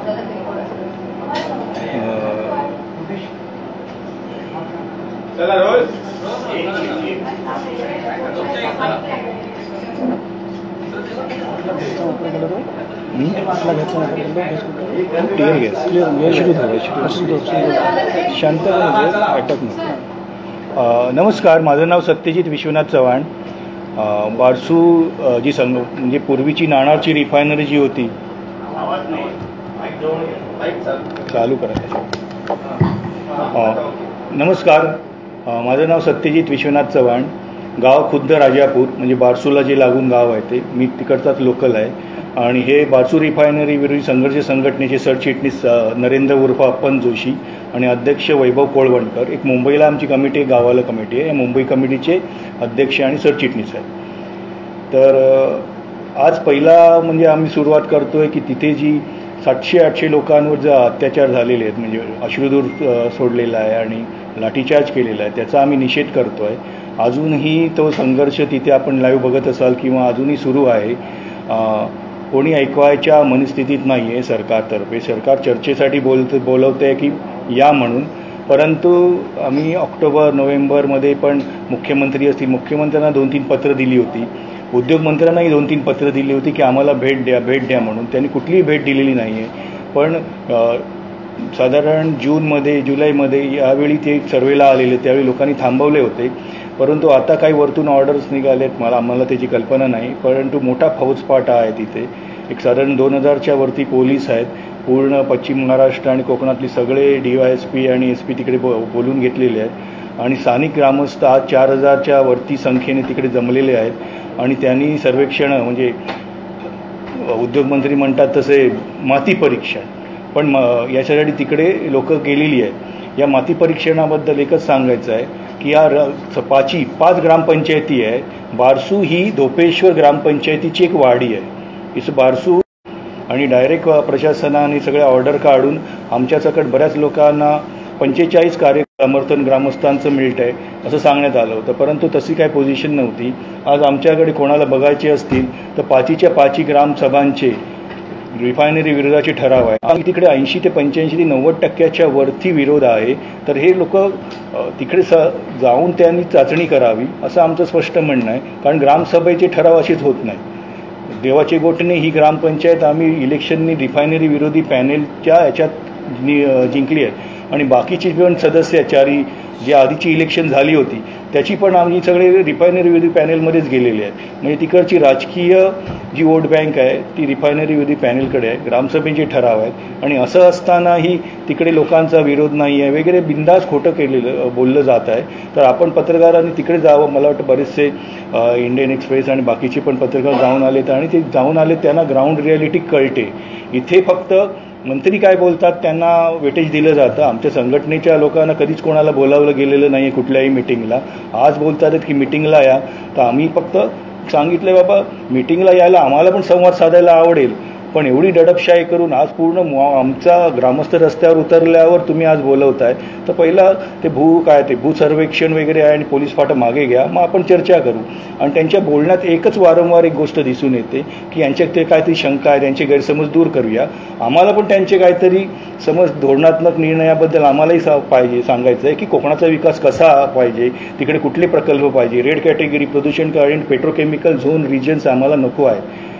चला रोज नमस्कार, माझं नाव सत्यजित विश्वनाथ चव्हाण. बारसू जी म्हणजे पूर्वीची नाणारची रिफायनरी जी होती चालू करा. नमस्कार, माझं नाव सत्यजित विश्वनाथ चव्हाण. गाव खुद्द राजापूर म्हणजे बारसूला जे लागून गाव आहे ते. मी तिकडचाच लोकल आहे आणि हे बारसू रिफायनरी विरोधी संघर्ष संघटनेचे सरचिटणीस नरेंद्र उर्फ अप्पन जोशी आणि अध्यक्ष वैभव कोळवणकर. एक मुंबईला आमची कमिटी आहे, गावाला कमिटी आहे. मुंबई कमिटीचे अध्यक्ष आणि सरचिटणीस आहे. तर आज पहिला म्हणजे आम्ही सुरुवात करतो आहे की तिथे जी 700-800 लोकांवर जे अत्याचार झालेले आहेत, म्हणजे अश्रुधूर सोडलेला आहे आणि लाठीचार्ज केलेला आहे, त्याचा आम्ही निषेध करतो आहे. अजूनही तो संघर्ष तिथे आपण लाईव्ह बघत असाल किंवा अजूनही सुरू आहे. कोणी ऐकवायच्या मनस्थितीत नाही आहे सरकारतर्फे. सरकार चर्चेसाठी बोलवते की या म्हणून, परंतु आम्ही ऑक्टोबर-नोव्हेंबरमध्ये पण मुख्यमंत्री असतील, मुख्यमंत्र्यांना 2-3 पत्र दिली होती. उद्योगमंत्र्यांनाही 2-3 पत्र दिली होती की आम्हाला भेट द्या म्हणून. त्यांनी कुठलीही भेट दिलेली नाही आहे. पण साधारण जुलैमध्ये यावेळी ते सर्वेला आलेले, त्यावेळी लोकांनी थांबवले होते. परंतु आता काही वरतून ऑर्डर्स निघालेत, आम्हाला त्याची कल्पना नाही. परंतु मोठा फौजपाटा आहे तिथे. एक साधारण 2000च्या वरती पोलीस आहेत. पूर्ण पश्चिम महाराष्ट्र आणि कोकणातली सगळे DYSP आणि SP तिकडे बोलून घेतलेले आहेत आणि स्थानिक ग्रामस्थ आज 4000च्या वरती संख्येने तिकडे जमलेले आहेत. आणि त्यांनी सर्वेक्षण म्हणजे उद्योगमंत्री म्हणतात तसे माती परीक्षण पण याच्यासाठी तिकडे लोक गेलेली आहेत. या माती परीक्षणाबद्दल एकच सांगायचं आहे की या 5 ग्रामपंचायती आहे. बारसू ही धोपेश्वर ग्रामपंचायतीची एक वाडी आहे. इस बारसू आणि डायरेक्ट प्रशासनाने सगळ्या ऑर्डर काढून आमच्यासकट बऱ्याच लोकांना 45 समर्थन ग्रामस्थांचं मिळत आहे असं सांगण्यात आलं होतं. परंतु तशी काही पोझिशन नव्हती. आज आमच्याकडे कोणाला बघायचे असतील तर 5च्या 5 ग्रामसभांचे रिफायनरी विरोधाचे ठराव आहे. आणि तिकडे 80 ते 85 ते 90% वरती विरोध आहे. तर हे लोक तिकडे जाऊन त्यांनी चाचणी करावी असं आमचं स्पष्ट म्हणणं आहे. कारण ग्रामसभेचे ठराव असेच होत नाही. देवाचे गोठणे ही ग्रामपंचायत आम्ही इलेक्शननी रिफायनरी विरोधी पॅनेलच्या याच्यात जिंकली आहे आणि बाकीची पण सदस्य जी आधीची इलेक्शन झाली होती त्याची पण आम्ही सगळे रिफायनरी विरोधी पॅनेलमध्येच गेलेले आहेत. म्हणजे तिकडची राजकीय जी वोट बँक आहे ती रिफायनरी विरोधी पॅनेलकडे आहे. ग्रामसभेचे ठराव आहेत आणि असं असतानाही तिकडे लोकांचा विरोध नाही आहे वगैरे बिंदास खोटं बोललं जात आहे. तर आपण पत्रकारांनी तिकडे जावं. मला वाटतं बरेचसे इंडियन एक्सप्रेस आणि बाकीचे पण पत्रकार जाऊन आलेत आणि ते जाऊन आले, त्यांना ग्राउंड रियालिटी कळते. इथे फक्त मंत्री काय बोलतात त्यांना वेटेज दिलं जातं. आमच्या संघटनेच्या लोकांना कधीच कोणाला बोलावलं गेलेलं नाही आहे कुठल्याही मिटिंगला. आज बोलतात की मिटिंगला या, तर आम्ही फक्त सांगितलं बाबा मिटिंगला यायला आम्हाला पण संवाद साधायला आवडेल, पण एवढी दडपशाही करून आज पूर्ण आमचा ग्रामस्थ रस्त्यावर उतरल्यावर तुम्ही आज बोलवताय. तर पहिला ते भू सर्वेक्षण वगैरे आहे आणि पोलीस फाटा मागे घ्या, मग आपण चर्चा करू. आणि त्यांच्या बोलण्यात एकच वारंवार एक गोष्ट दिसून येते की यांच्यात ते काहीतरी शंका आहे, त्यांचे गैरसमज दूर करूया. आम्हाला पण त्यांचे काहीतरी समज धोरणात्मक निर्णयाबद्दल आम्हालाही सांगायचं आहे की कोकणाचा विकास कसा पाहिजे, तिकडे कुठले प्रकल्प पाहिजे, रेड कॅटेगरी, प्रदूषणकारी, पेट्रोकेमिकल झोन रिजन्स आम्हाला नको आहे.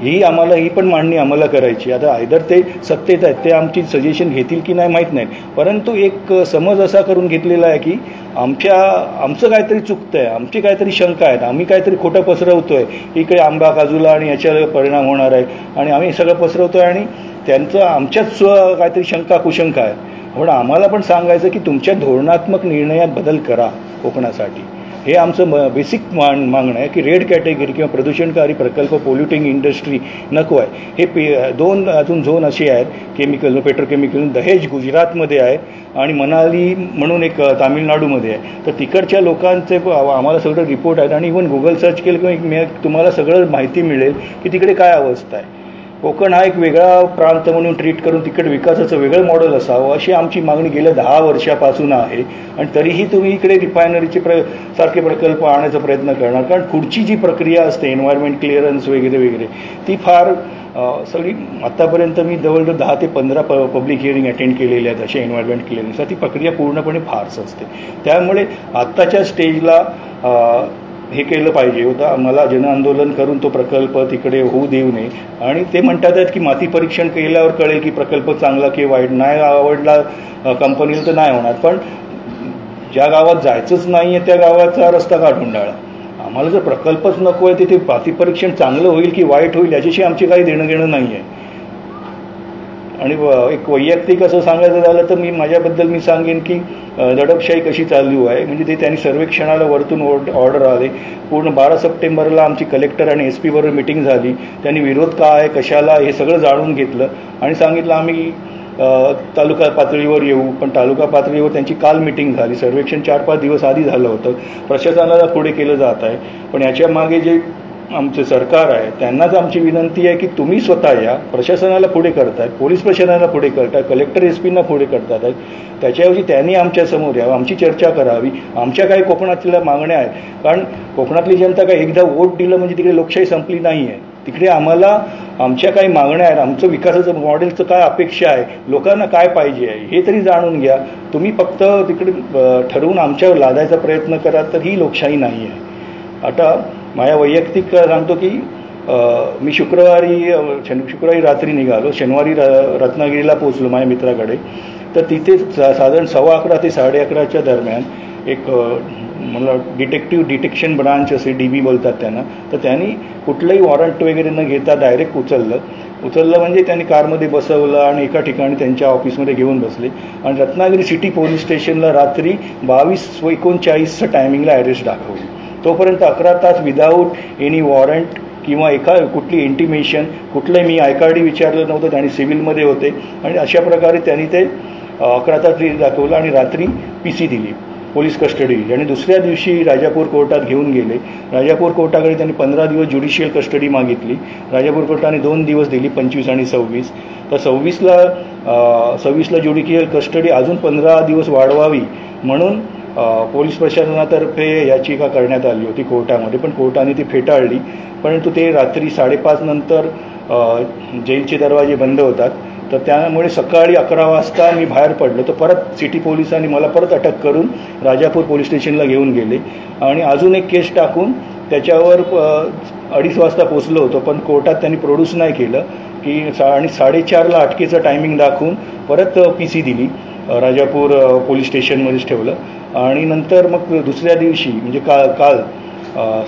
ही पण मांडणी आम्हाला करायची. आता आयदर ते सत्तेत आहेत, ते आमची सजेशन घेतील की नाही माहीत नाही. परंतु एक समज असा करून घेतलेला आहे की आमचं काहीतरी चुकतं आहे, आमची काहीतरी शंका आहेत, आम्ही काहीतरी खोटं पसरवतो आहे, इकडे आंबा काजूला आणि याच्यावर परिणाम होणार आहे आणि आम्ही सगळं पसरवतो आहे आणि त्यांचं आमच्याच काहीतरी शंका कुशंका आहे. पण आम्हाला पण सांगायचं की तुमच्या धोरणात्मक निर्णयात बदल करा कोकणासाठी. हे आमचं बेसिक मागणं आहे की रेड कॅटेगरी किंवा प्रदूषणकारी प्रकल्प, पोल्युटिंग इंडस्ट्री नको आहे. हे 2 अजून झोन असे आहेत केमिकल, पेट्रोकेमिकल. दहेज गुजरातमध्ये आहे आणि मनाली म्हणून एक तामिळनाडूमध्ये आहे. तर तिकडच्या लोकांचे आम्हाला सगळं रिपोर्ट आहेत आणि इव्हन गुगल सर्च केलं किंवा तुम्हाला सगळं माहिती मिळेल की तिकडे काय अवस्था आहे. कोकण हा एक वेगळा प्रांत म्हणून ट्रीट करून तिकडे विकासाचं वेगळं मॉडेल असावं अशी आमची मागणी गेल्या 10 वर्षापासून आहे. आणि तरीही तुम्ही इकडे रिफायनरीचे सारखे प्रकल्प आणण्याचा प्रयत्न करणार, कारण पुढची जी प्रक्रिया असते एन्व्हायरमेंट क्लिअरन्स वगैरे वगैरे ती फार सगळी आत्तापर्यंत मी जवळजवळ 10 ते 15 पब्लिक हिअरिंग अटेंड केलेले आहेत अशा एन्व्हायरमेंट क्लिअरन्स. ती प्रक्रिया पूर्णपणे फारस असते. त्यामुळे आत्ताच्या स्टेजला हे केलं पाहिजे होतं. मला जनआंदोलन करून तो प्रकल्प तिकडे होऊ देऊ नये. आणि ते म्हणतात आहेत की माती परीक्षण केल्यावर कळेल की प्रकल्प चांगला की वाईट. नाही आवडला कंपनीला तर नाही होणार, पण ज्या गावात जायचंच नाही आहे त्या गावाचा रस्ता का ढुंडाळा. आम्हाला जर प्रकल्पच नको आहे तिथे माती परीक्षण चांगलं होईल की वाईट होईल याच्याशी आमची काही देणं घेणं नाही आहे. आणि एक वैयक्तिक असं सांगायचं झालं तर माझ्याबद्दल मी सांगेन की दडपशाही कशी चालू आहे. म्हणजे ते त्यांनी सर्वेक्षणाला वरतून ऑर्डर आले. पूर्ण 12 सप्टेंबरला आमची कलेक्टर आणि SP बरोबर मिटिंग झाली. त्यांनी विरोध का आहे कशाला हे सगळं जाणून घेतलं आणि सांगितलं आम्ही तालुका पातळीवर येऊ. पण तालुका पातळीवर त्यांची काल मिटिंग झाली. सर्वेक्षण 4-5 दिवस आधी झालं होतं. प्रशासनाला पुढे केलं जात आहे. पण याच्या मागे जे आमचं सरकार आहे त्यांनाच आमची विनंती आहे की तुम्ही स्वतः या. प्रशासनाला पुढे करतायत, पोलीस प्रशासनाला पुढे करतायत, कलेक्टर SP पुढे करतात आहेत. त्याच्याऐवजी त्यांनी आमच्यासमोर यावं, आमची चर्चा करावी. आमच्या काही कोकणातल्या मागण्या आहेत. कारण कोकणातली जनता काय एकदा वोट दिलं म्हणजे तिकडे लोकशाही संपली नाही आहे. तिकडे आम्हाला आमच्या काही मागण्या आहेत, आमचं विकासाचं मॉडेलचं काय अपेक्षा आहे, लोकांना काय पाहिजे आहे हे तरी जाणून घ्या. तुम्ही फक्त तिकडे ठरवून आमच्यावर लादायचा प्रयत्न करा तर ही लोकशाही नाही आहे. आता माझ्या वैयक्तिक सांगतो की मी शुक्रवारी रात्री निघालो. शनिवारी रत्नागिरीला पोचलो माझ्या मित्राकडे. तर तिथे साधारण 11:15 ते 11:30च्या दरम्यान एक मला डिटेक्शन ब्रांच असे DB बोलतात त्यांना. तर त्यांनी कुठलंही वॉरंट वगैरे न घेता डायरेक्ट उचललं म्हणजे त्यांनी कारमध्ये बसवलं आणि एका ठिकाणी त्यांच्या ऑफिसमध्ये घेऊन बसले. आणि रत्नागिरी सिटी पोलीस स्टेशनला रात्री 22:39च्या टायमिंगला ॲरेस्ट दाखवली. तोपर्यंत 11 तास विदाऊट एनी वॉरंट किंवा कुठली इंटिमेशन कुठलंही मी ICARD विचारलं नव्हतं. त्यांनी सिव्हिलमध्ये होते आणि अशा प्रकारे त्यांनी ते 11 तास दाखवलं आणि रात्री PC दिली, पोलीस कस्टडी दिली. आणि दुसऱ्या दिवशी राजापूर कोर्टात घेऊन गेले. राजापूर कोर्टाकडे त्यांनी 15 दिवस ज्युडिशियल कस्टडी मागितली. राजापूर कोर्टाने 2 दिवस दिली, 25 आणि 26. तर 26ला ज्युडिशियल कस्टडी अजून 15 दिवस वाढवावी म्हणून पोलीस प्रशासनातर्फे याचिका करण्यात आली होती कोर्टामध्ये. पण कोर्टाने ती फेटाळली. परंतु ते रात्री 5:30 नंतर जेलचे दरवाजे बंद होतात. तर त्यामुळे सकाळी 11 वाजता मी बाहेर पडलो. तर परत सिटी पोलिसांनी मला परत अटक करून राजापूर पोलीस स्टेशनला घेऊन गेले आणि अजून एक केस टाकून त्याच्यावर 2:30 वाजता पोचलो होतो. पण कोर्टात त्यांनी प्रोड्यूस नाही केलं की आणि 4:30ला अटकेचं टायमिंग दाखवून परत PC दिली. राजापूर पोलीस स्टेशनमध्येच ठेवलं. आणि नंतर मग दुसऱ्या दिवशी म्हणजे काल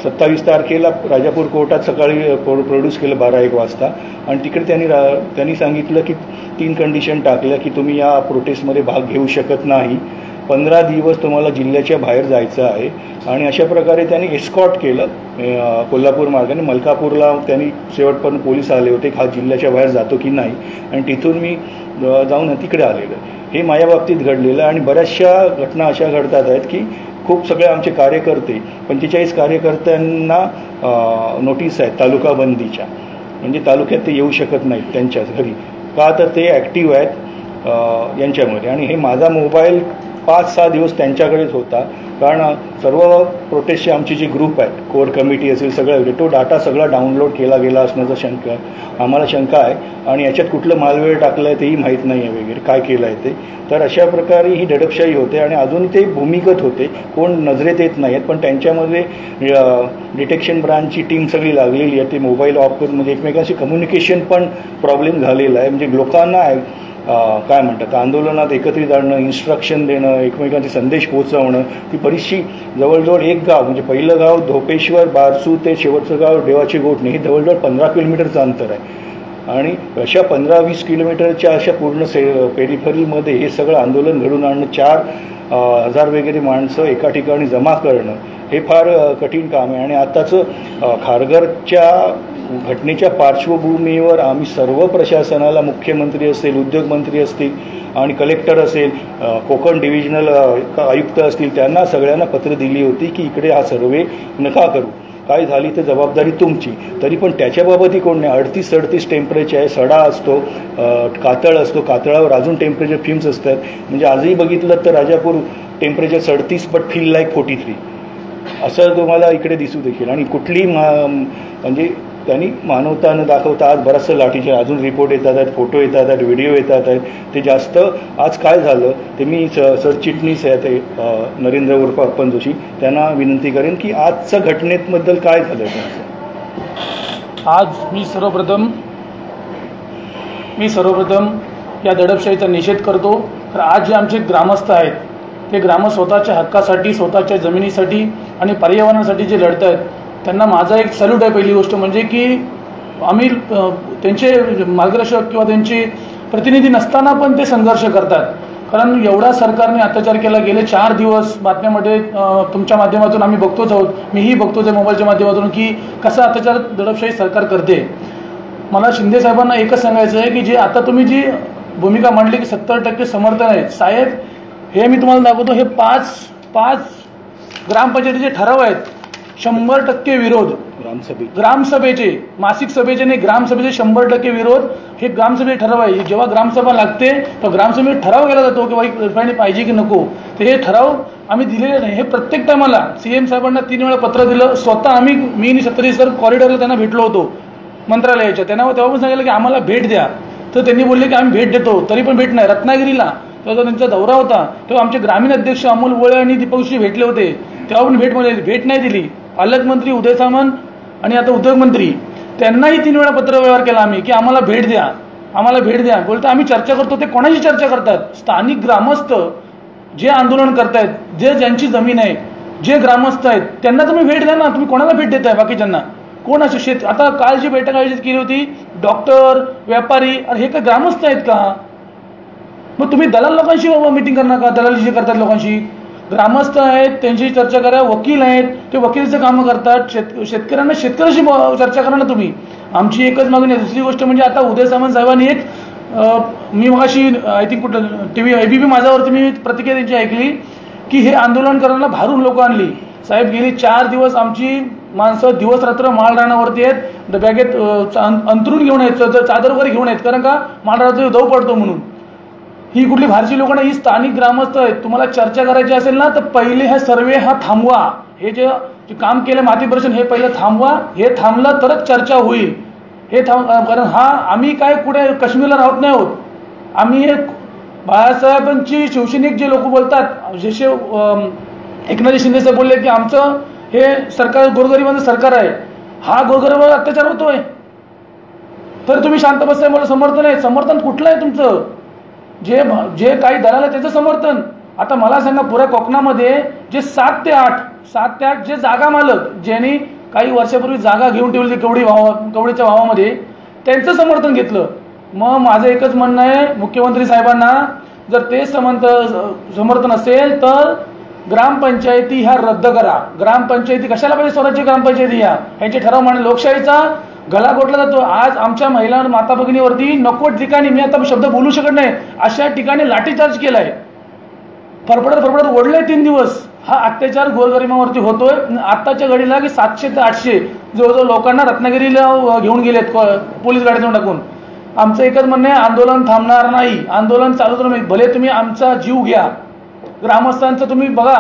27 तारखेला राजापूर कोर्टात सकाळी प्रोड्यूस केलं 12-1 वाजता. आणि तिकडे त्यांनी सांगितलं की 3 कंडिशन टाकल्या की तुम्ही या प्रोटेस्टमध्ये भाग घेऊ शकत नाही, 15 दिवस तुम्हाला जिल्ह्याच्या बाहेर जायचं आहे. आणि अशा प्रकारे त्यांनी एस्कॉर्ट केलं कोल्हापूर मार्गाने. मलकापूरला त्यांनी शेवटपर्यंत पोलीस आले होते हा जिल्ह्याच्या बाहेर जातो की नाही. आणि तिथून मी जाऊन तिकडे आलेलं. हे माझ्या बाबतीत घडलेलं. आणि बऱ्याचशा घटना अशा घडतात आहेत की खूप सगळे आमचे कार्यकर्ते 45 कार्यकर्त्यांना नोटीस आहेत तालुका बंदीच्या. म्हणजे तालुक्यात ते येऊ शकत नाहीत त्यांच्याच घरी का तर ते ॲक्टिव्ह आहेत यांच्यामध्ये. आणि हे माझा मोबाईल 5-6 दिवस त्यांच्याकडेच होता. कारण सर्व प्रोटेस्टचे आमचे जे ग्रुप आहेत, कोर कमिटी असेल सगळं, तो डाटा सगळा डाउनलोड केला गेला असण्याचा आम्हाला शंका आहे. आणि याच्यात कुठलं मालवेळ टाकलं आहे तेही माहीत नाही आहे वगैरे काय केलं आहे ते. तर अशा प्रकारे ही दडपशाही होते. आणि अजून ते भूमिगत होते, कोण नजरेत येत नाही आहेत. पण त्यांच्यामध्ये डिटेक्शन ब्रांचची टीम सगळी लागलेली आहे. ते मोबाईल ऑफ करून म्हणजे एकमेकांशी कम्युनिकेशन पण प्रॉब्लेम झालेला आहे. म्हणजे लोकांना काय म्हणतात आंदोलनात एकत्रित आणणं, इन्स्ट्रक्शन देणं, एकमेकांचे संदेश पोहोचवणं, ती बरीचशी जवळजवळ एक गाव म्हणजे पहिलं गाव धोपेश्वर बारसू ते शेवटचं गाव देवाचे गोठणे हे जवळजवळ 15 किलोमीटरचं अंतर आहे. आणि अशा 15-20 किलोमीटरच्या अशा पूर्ण पेरिफरीमध्ये हे सगळं आंदोलन घडून आणणं, 4,000 वगैरे माणसं एका ठिकाणी जमा करणं हे फार कठीण काम आहे. आणि आताचं खारघरच्या घटनेच्या पार्श्वभूमीवर आम्ही सर्व प्रशासनाला, मुख्यमंत्री असेल, उद्योगमंत्री असतील आणि कलेक्टर असेल, कोकण डिव्हिजनल आयुक्त असतील, त्यांना सगळ्यांना पत्र दिली होती की इकडे हा सर्वे नका करू. काय झाली तर जबाबदारी तुमची. तरी पण त्याच्याबाबतही कोण नाही. 38-37 टेम्परेचर आहे, सडा असतो, कातळ असतो, कातळावर अजून टेम्परेचर फिम्स असतात. म्हणजे आजही बघितलं तर Rajapur temperature 37 but feel like 43 असं तुम्हाला इकडे दिसू देखील. आणि कुठली म्हणजे त्यांनी मानवता न दाखवता आज बराचसं लाठीचे अजून रिपोर्ट येतात आहेत, फोटो येतात आहेत, व्हिडिओ येतात आहेत. ते जास्त आज काय झालं ते मी सरचिटणीस आहे ते नरेंद्र उर्फ अर्पण जोशी त्यांना विनंती करेन की आजच्या घटनेबद्दल काय झालं. आज मी सर्वप्रथम या दडपशाहीचा निषेध करतो. तर आज जे आमचे ग्रामस्थ आहेत ते ग्रामस्थ स्वतःच्या हक्कासाठी, स्वतःच्या जमिनीसाठी आणि पर्यावरणासाठी जे लढत आहेत त्यांना माझा एक सॅल्यूट आहे. पहिली गोष्ट म्हणजे की आम्ही त्यांचे मार्गदर्शक किंवा त्यांचे प्रतिनिधी नसताना पण ते संघर्ष करतात. कारण एवढा सरकारने अत्याचार केला. गेले 4 दिवस बातम्यामध्ये तुमच्या माध्यमातून आम्ही बघतोच आहोत, मीही बघतोच आहे मोबाईलच्या माध्यमातून की कसा अत्याचार दडपशाही सरकार करते. मला शिंदे साहेबांना एकच सांगायचं आहे की जे आता तुम्ही जी भूमिका मांडली की 70% समर्थन आहे साहेब, हे मी तुम्हाला दाखवतो. हे पाच ग्रामपंचायतीचे ठराव आहेत, 100% विरोध. ग्रामसभेचे मासिक सभेचे नाही, ग्रामसभेचे 100% विरोध. हे ग्रामसभेचे ठराव आहे. जेव्हा ग्रामसभा लागते तर ग्रामसभेत ठराव केला जातो की बाई रिफायनरी पाहिजे की नको. तर हे ठराव आम्ही दिलेले नाही. हे प्रत्येक टायमाला CM साहेबांना 3 वेळा पत्र दिलं. स्वतः मी आणि सत्तरी सर कॉरिडॉरला त्यांना भेटलो होतो मंत्रालयाच्या. त्यांना तेव्हा पण सांगितलं की आम्हाला भेट द्या. तर त्यांनी बोलले की आम्ही भेट देतो, तरी पण भेट नाही. रत्नागिरीला तेव्हा त्यांचा दौरा होता तेव्हा आमचे ग्रामीण अध्यक्ष अमोल बोळे आणि दीपकशी भेटले होते, तेव्हा पण भेट नाही दिली. पालकमंत्री उदय सामंत आणि आता उद्योगमंत्री त्यांनाही 3 वेळा पत्र व्यवहार केला आम्ही की आम्हाला भेट द्या, आम्हाला भेट द्या. बोलतो आम्ही चर्चा करतो. ते कोणाशी चर्चा करतात? स्थानिक ग्रामस्थ जे आंदोलन करतायत, ज्यांची जमीन आहे, जे ग्रामस्थ आहेत त्यांना तुम्ही भेट द्या ना. तुम्ही कोणाला भेट देताय? बाकीच्यांना कोण असे आता काल जी बैठक आयोजित केली होती डॉक्टर, व्यापारी, अरे हे काय ग्रामस्थ आहेत का? मग तुम्ही दलाल लोकांशी मीटिंग करणार का? दलाली जे करतात लोकांशी ग्रामस्थ आहेत त्यांची चर्चा करा. वकील आहेत ते वकिलीचं कामं करतात. शेतकऱ्यांना शेतकऱ्याशी चर्चा करा ना तुम्ही. आमची एकच मागणी आहे. दुसरी गोष्ट म्हणजे आता उदय सामंत साहेबांनी एक मी मगाशी आय थिंक कुठं TV ABP माझ्यावरती मी प्रतिक्रिया त्यांची ऐकली की हे आंदोलन करायला भारून लोक आणली. साहेब गेली 4 दिवस आमची माणसं दिवस रात्र माळरानावरती आहेत, बॅगेत अंतरून घेऊन आहेत, चादर वगैरे घेऊन आहेत. कारण का माळरानाचा दव पडतो म्हणून. ही कुठली भारतीय लोकांना, ही स्थानिक ग्रामस्थ आहेत. तुम्हाला चर्चा करायची असेल ना तर पहिले हा सर्वे हा थांबवा. हे जे काम केलं माती परीक्षण हे पहिलं थांबवा. हे थांबलं तरच चर्चा होईल. हे कारण आम्ही काय कुठे काश्मीरला राहत नाही आहोत. आम्ही हे बाळासाहेबांची शिवसैनिक जे लोक बोलतात, जसे एकनाथ शिंदे साहेब बोलले की आमचं हे सरकार गोरगरिबांचं सरकार आहे, हा गोरगरिबावर अत्याचार होतोय तर तुम्ही शांत बसताय. मला समर्थन आहे. समर्थन कुठलं आहे तुमचं? जे काही दलाल आहे त्याचं समर्थन. आता मला सांगा पुऱ्या कोकणामध्ये जे 7 ते 8 जे जागा मालक ज्यांनी काही वर्षापूर्वी जागा घेऊन ठेवली कवडीच्या भावामध्ये त्यांचं समर्थन घेतलं. मग माझं एकच म्हणणं आहे मुख्यमंत्री साहेबांना, जर ते समर्थन असेल तर ग्रामपंचायती ह्या रद्द करा. ग्रामपंचायती कशाला पाहिजे? स्वराज्य ग्रामपंचायती ह्यांचे ठराव मांडले. लोकशाहीचा गला घोटला जातो. आज आमच्या महिला माता भगिनीवरती नको ठिकाणी, मी आता शब्द बोलू शकत नाही, अशा ठिकाणी लाठीचार्ज केलाय. फरफडत ओढले 3 दिवस. हा अत्याचार गोरगरिबांवरती होतोय. आताच्या घडीला की 700 ते 800 जवळजवळ लोकांना रत्नागिरीला घेऊन गेलेत पोलीस गाडीतून टाकून. आमचं एकच म्हणणं आहे आंदोलन थांबणार नाही. आंदोलन चालूच नाही. भले तुम्ही आमचा जीव घ्या, ग्रामस्थांचं तुम्ही बघा.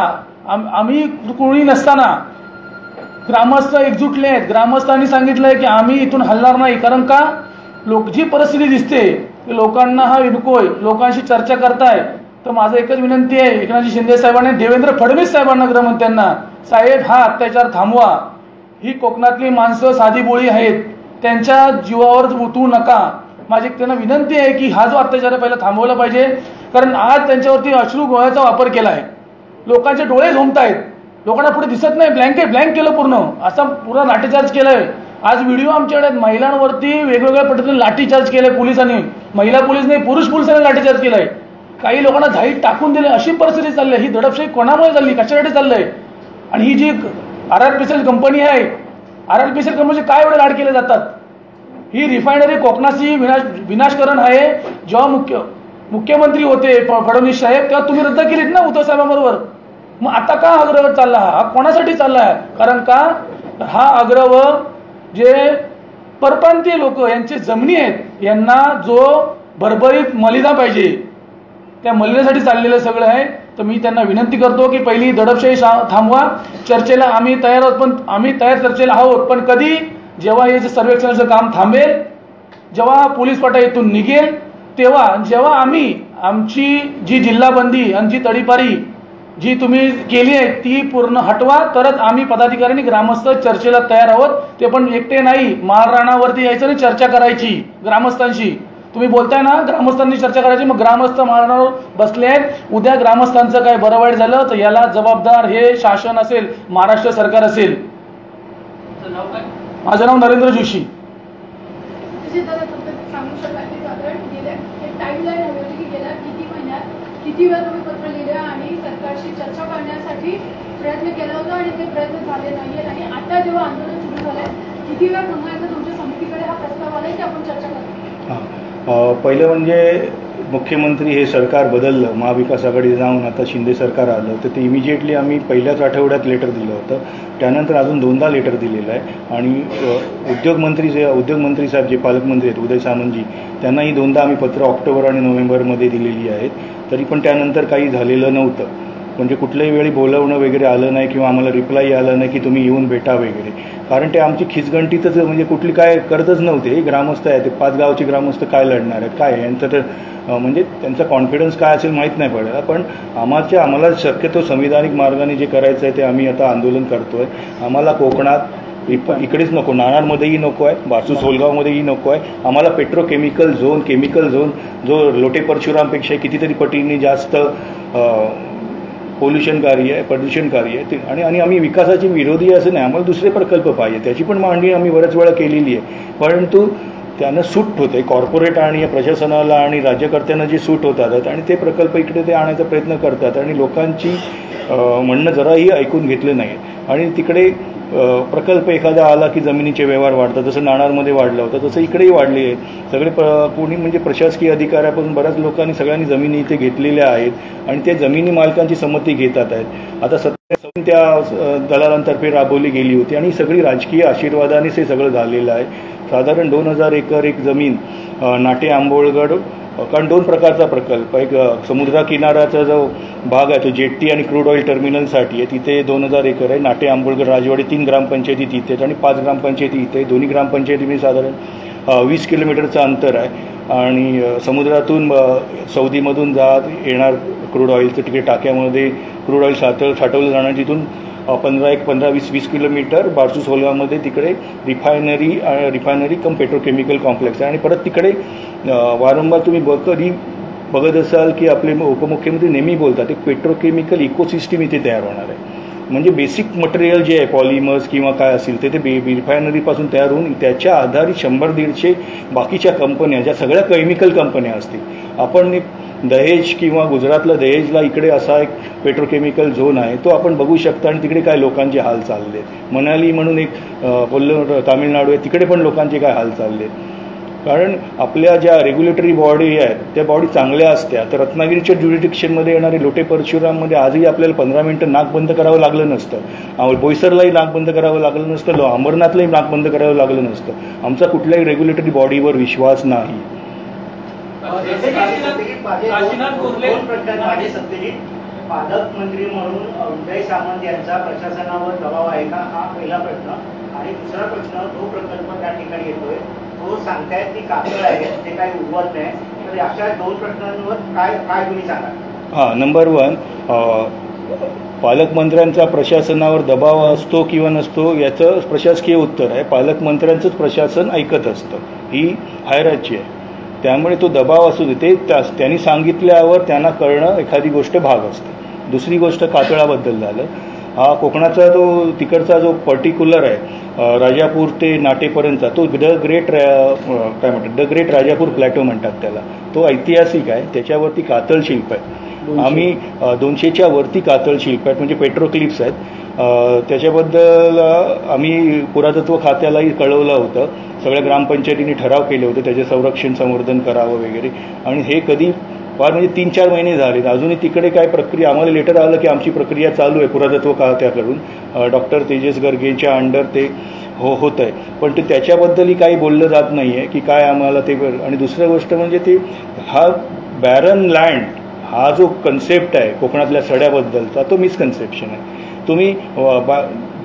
आम्ही कोणी नसताना ग्रामस्थ एकजुटले आहेत. ग्रामस्थांनी सांगितलंय की आम्ही इथून हलणार नाही. कारण का जी परिस्थिती दिसते की लोकांना हा विनकोय, लोकांशी चर्चा करताय. तर माझं एकच विनंती आहे एकनाथजी शिंदे साहेबांनी देवेंद्र फडणवीस साहेबांना, गृहमंत्र्यांना, साहेब हा अत्याचार थांबवा. ही कोकणातली माणसं साधी बोळी आहेत, त्यांच्या जीवावर उतरू नका. माझी त्यांना विनंती आहे की हा जो अत्याचार आहे पहिला थांबवला पाहिजे. कारण आज त्यांच्यावरती अश्रू गोळ्याचा वापर केला आहे. लोकांचे डोळे झोंबतायत, लोकांना पुढे दिसत नाही. ब्लँक केलं पूर्ण, असा पुरा लाठीचार्ज केलाय. आज व्हिडिओ आमच्याकडे आहेत. महिलांवरती वेगवेगळ्या पद्धतीने लाठीचार्ज केलाय पोलिसांनी. महिला पोलीस नाही, पुरुष पोलिसांनी लाठीचार्ज केलाय. काही लोकांना झाईत टाकून दिले. अशी परिस्थिती चालली आहे. ही दडपशाही कोणामुळे चालली, कशासाठी चाललंय? आणि ही जी RRPCL कंपनी आहे, RRPCL कंपनीचे काय एवढे लाड केले जातात? ही रिफायनरी कोकणाची विनाशकरण आहे. जेव्हा मुख्यमंत्री होते फडणवीस साहेब तेव्हा तुम्ही रद्द केलीत ना उद्धव साहेबांबरोबर. मग आता का हा आग्रह चालला? हा कोणासाठी चालला आहे? कारण का हा आग्रह जे परप्रांतीय लोक यांचे जमिनी आहेत यांना जो भरभरीत मलिदा पाहिजे त्या मलिदासाठी चाललेलं सगळं आहे. तर मी त्यांना विनंती करतो की पहिली दडपशाही थांबवा. चर्चेला आम्ही तयार आहोत, पण आम्ही तयार चर्चेला आहोत, पण कधी जेव्हा हे जे सर्वेक्षणाचं काम थांबेल, जेव्हा पोलीस फाटा इथून निघेल, तेव्हा जेव्हा आम्ही आमची जी जिल्हाबंदी आणि जी तडीपारी जी तुम्ही केली आहे ती पूर्ण हटवा, तरच आम्ही पदाधिकारी आणि ग्रामस्थ चर्चेला तयार आहोत. ते पण एकटे नाही, माळरानावरती यायचं आणि चर्चा करायची ग्रामस्थांशी. तुम्ही बोलताय ना ग्रामस्थांनी चर्चा करायची, मग ग्रामस्थ माळरानावर बसले आहेत. उद्या ग्रामस्थांचं काय बरं वाईट झालं तर याला जबाबदार हे शासन असेल, महाराष्ट्र सरकार असेल. माझं नाव नरेंद्र जोशी. किती वेळा तुम्ही पत्र लिहिलं आणि सरकारशी चर्चा करण्यासाठी प्रयत्न केला होता आणि ते प्रयत्न झाले नाहीये, आणि आता जेव्हा आंदोलन सुरू झालंय किती वेळा पुन्हा एकदा तुमच्या समितीकडे हा प्रस्ताव आलाय की आपण चर्चा करू? पहिलं म्हणजे मुख्यमंत्री हे सरकार बदललं, महाविकास आघाडी जाऊन आता शिंदे सरकार आलं, तर ते इमिजिएटली आम्ही पहिल्याच आठवड्यात लेटर दिलं होतं. त्यानंतर अजून 2दा लेटर दिलेलं आहे. आणि उद्योगमंत्री साहेब जे पालकमंत्री आहेत उदय सामंतजी, त्यांनाही 2दा आम्ही पत्र ऑक्टोबर आणि नोव्हेंबरमध्ये दिलेली आहेत. तरी पण त्यानंतर काही झालेलं नव्हतं. म्हणजे कुठल्याही वेळी बोलवणं वगैरे आलं नाही किंवा आम्हाला रिप्लाय आलं नाही की तुम्ही येऊन भेटा वगैरे. कारण ते आमची खिचगंटीतच म्हणजे कुठली काय करतच नव्हते. ग्रामस्थ आहे, ते 5 गावचे ग्रामस्थ काय लढणार आहेत, काय यांचं तर म्हणजे त्यांचा कॉन्फिडन्स काय असेल माहीत नाही पडला. पण आम्हाला शक्यतो संविधानिक मार्गाने जे करायचं आहे ते आम्ही आता आंदोलन करतोय. आम्हाला कोकणात इकडेच नको, नाणारमध्येही नको आहे, बारसू सोलगावमध्येही नको आहे. आम्हाला केमिकल झोन जो लोटे परशुरामपेक्षा कितीतरी पटींनी जास्त प्रदूषणकारी आहे. आणि आम्ही विकासाची विरोधी असं नाही, आम्हाला दुसरे प्रकल्प पाहिजे. त्याची पण मांडणी आम्ही बऱ्याच वेळा केलेली आहे. परंतु त्यांना सूट होते कॉर्पोरेट आणि प्रशासनाला आणि राज्यकर्त्यांना जे सूट होतात आणि ते प्रकल्प इकडे ते आणायचा प्रयत्न करतात आणि लोकांची म्हणणं जराही ऐकून घेतलं नाही. आणि तिकडे प्रकल्प एखादा आला की जमिनीचे व्यवहार वाढतात. जसं नाणारमध्ये वाढलं होतं तसं इकडेही वाढले आहे. सगळे कोणी म्हणजे प्रशासकीय अधिकाऱ्यापासून बऱ्याच लोकांनी सगळ्यांनी जमिनी इथे घेतलेल्या आहेत आणि ते जमिनी मालकांची संमती घेतात आहेत. आता सध्या त्या दलालांतर्फे राबवली गेली होती आणि सगळी राजकीय आशीर्वादानेच हे सगळं झालेलं आहे. साधारण 2000 एकर एक जमीन नाटे आंबोळगड, कारण 2 प्रकारचा प्रकल्प, एक समुद्रकिनाऱ्याचा जो भाग आहे तो जेट्टी आणि क्रूड ऑइल टर्मिनलसाठी आहे, तिथे 2000 एकर आहे. नाटे आंबोळगड राजवाडी 3 ग्रामपंचायती तिथे आहेत आणि 5 ग्रामपंचायती इथे. दोन्ही ग्रामपंचायतीमध्ये साधारण 20 किलोमीटरचं अंतर आहे आणि समुद्रातून सौदीमधून येणार क्रूड ऑइलचं तिकडे टाक्यामध्ये क्रूड ऑइल साठवलं जाणार, जिथून 15-20 किलोमीटर बारसू सोलगावमध्ये तिकडे रिफायनरी कम पेट्रोकेमिकल कॉम्प्लेक्स आहे. आणि परत तिकडे वारंवार तुम्ही बघत असाल की आपले उपमुख्यमंत्री नेहमी बोलतात एक पेट्रोकेमिकल इकोसिस्टीम इथे तयार होणार आहे. म्हणजे बेसिक मटेरियल जे आहे पॉलिमर्स किंवा काय असेल ते रिफायनरीपासून तयार होऊन त्याच्या आधारित 100-150 बाकीच्या कंपन्या ज्या सगळ्या केमिकल कंपन्या असतील. आपण एक दहेज किंवा गुजरातला दहेजला इकडे असा एक पेट्रोकेमिकल झोन आहे तो आपण बघू शकता आणि तिकडे काय लोकांचे हाल चालले. मनाली म्हणून एक बोललो तामिळनाडू आहे, तिकडे पण लोकांचे काय हाल चालले. कारण आपल्या ज्या रेग्युलेटरी बॉडी आहेत त्या बॉडी चांगल्या असत्या तर रत्नागिरीच्या ज्युरिडिक्शनमध्ये येणारे लोटे परशुराममध्ये आजही आपल्याला 15 मिनिटं नाक बंद करावं लागलं नसतं, बोईसरलाही नाक बंद करावं लागलं नसतं, अंबरनाथलाही नाक बंद करावं लागलं नसतं. आमचा कुठल्याही रेग्युलेटरी बॉडीवर विश्वास नाही. पालकमंत्री म्हणून उदय सामंत यांचा प्रशासनावर दबाव आहे का, हा पहिला प्रश्न. आणि दुसरा प्रश्न, जो प्रकल्प त्या ठिकाणी येतोय तो सांगतायत की कातळ आहे, ते काही उगवत नाही, तर अशा 2 प्रश्नांवर काय तुम्ही सांगा? हां, नंबर 1, पालकमंत्र्यांचा प्रशासनावर दबाव असतो किंवा नसतो याचं प्रशासकीय उत्तर आहे. पालकमंत्र्यांचंच प्रशासन ऐकत असतं, ही हायरार्ची आहे. त्यामुळे तो दबाव असू दे, ते त्यांनी सांगितल्यावर त्यांना कळणं एखादी गोष्ट भाग असते. दुसरी गोष्ट कातळाबद्दल झालं. हा कोकणाचा जो तिकडचा जो पर्टिक्युलर आहे राजापूर ते नाटेपर्यंतचा तो द ग्रेट राजापूर प्लॅटो म्हणतात त्याला, तो ऐतिहासिक आहे. त्याच्यावरती कातळ शिल्प आहे. आम्ही 200च्या वरती कातळ शिल्प आहेत म्हणजे पेट्रोक्लिप्स आहेत. त्याच्याबद्दल आम्ही पुरातत्व खात्यालाही कळवलं होतं. सगळ्या ग्रामपंचायतींनी ठराव केले होते त्याचे संरक्षण संवर्धन करावं वगैरे. आणि हे कधी फार म्हणजे 3-4 महिने झाले, अजूनही तिकडे काय प्रक्रिया, आम्हाला लेटर आलं की आमची प्रक्रिया चालू आहे पुरातत्व खात्याकडून, डॉक्टर तेजस गर्गेच्या अंडर ते होत आहे, पण ते त्याच्याबद्दलही काही बोललं जात नाही आहे की काय आम्हाला ते. आणि दुसरं गोष्ट म्हणजे ते हा बॅरन लँड हा जो कन्सेप्ट आहे कोकणातल्या सड्याबद्दलचा तो मिसकन्सेप्शन आहे. तुम्ही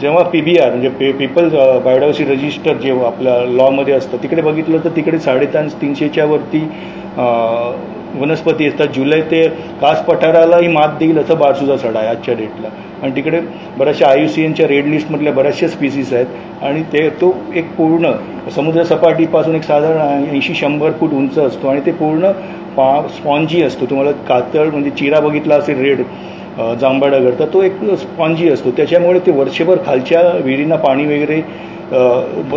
जेव्हा PBR म्हणजे पीपल बायोडायव्हर्सिटी रजिस्टर जेव्हा आपल्या लॉमध्ये असतं तिकडे बघितलं तर तिकडे 350-300च्या वरती वनस्पती असतात. जुलै ते कास पठारालाही मात देईल असं बारसूचा सडा आहे आजच्या डेटला. आणि तिकडे बऱ्याचशा IUCNच्या रेड लिस्टमधल्या बऱ्याचशा स्पीसीज आहेत आणि तो एक पूर्ण समुद्रसपाटीपासून एक साधारण 80-100 फूट उंच असतो आणि ते पूर्ण स्पॉन्जी असतो. तुम्हाला कातळ म्हणजे चिरा बघितला असेल रेड जांभाडागर, तर तो एक स्पॉन्जी असतो, त्याच्यामुळे ते वर्षभर खालच्या विहिरींना पाणी वगैरे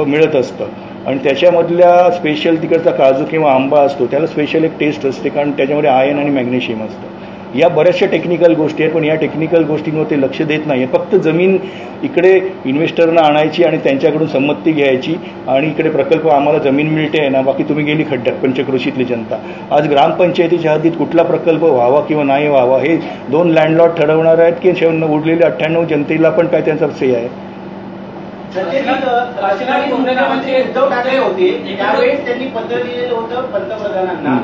मिळत असतं. आणि त्याच्यामधल्या स्पेशल तिकडचा काजू किंवा आंबा असतो त्याला स्पेशल एक टेस्ट असते, कारण त्याच्यामध्ये आयर्न आणि मॅग्नेशियम असतं. या बऱ्याचशा टेक्निकल गोष्टी आहेत, पण या टेक्निकल गोष्टींवर ते लक्ष देत नाही आहे. फक्त जमीन इकडे इन्व्हेस्टरना आणायची आणि त्यांच्याकडून संमती घ्यायची आणि इकडे प्रकल्प आम्हाला जमीन मिळते आहे ना, बाकी तुम्ही गेली खड्ड्यात पंचक्रोशीतली जनता. आज ग्रामपंचायतीच्या हद्दीत कुठला प्रकल्प व्हावा किंवा नाही व्हावा हे 2 लँडलॉर्ड ठरवणार आहेत की उरलेले 98 जनतेला पण काय त्यांचा से आहे. उद्धव ठाकरे होते त्यावेळेस त्यांनी पत्र लिहिलेलं होतं पंतप्रधानांना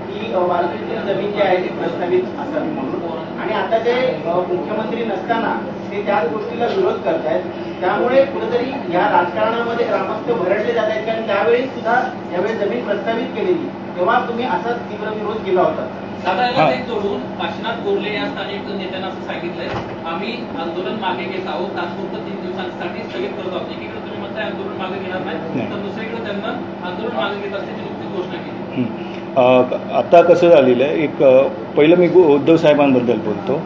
की वारकरी जमीन जी आहे ती प्रस्तावित असावी म्हणून, आणि आता ते मुख्यमंत्री नसताना ते त्याच गोष्टीला विरोध करतायत. त्यामुळे कुठेतरी या राजकारणामध्ये ग्रामस्थ भरडले जात आहेत, कारण त्यावेळी सुद्धा ज्यावेळी जमीन प्रस्तावित केलेली तेव्हा तुम्ही असाच तीव्र विरोध केला होता. साधारण एक जोडून काशीनाथ गोरले या स्थानिक नेत्यांना असं सांगितलंय, आम्ही आंदोलन मागे घेत आहोत, तात्पुरतं 3 दिवसांसाठी स्थगित करत आहोत. एकीकडे तुम्ही म्हणताय आंदोलन मागे घेणार नाही, तर दुसरीकडे त्यांना आंदोलन मागे घेत असल्याची नुकतीच घोषणा केली. आता कसं झालेलं आहे, एक पहिलं मी उद्धव साहेबांबद्दल बोलतो.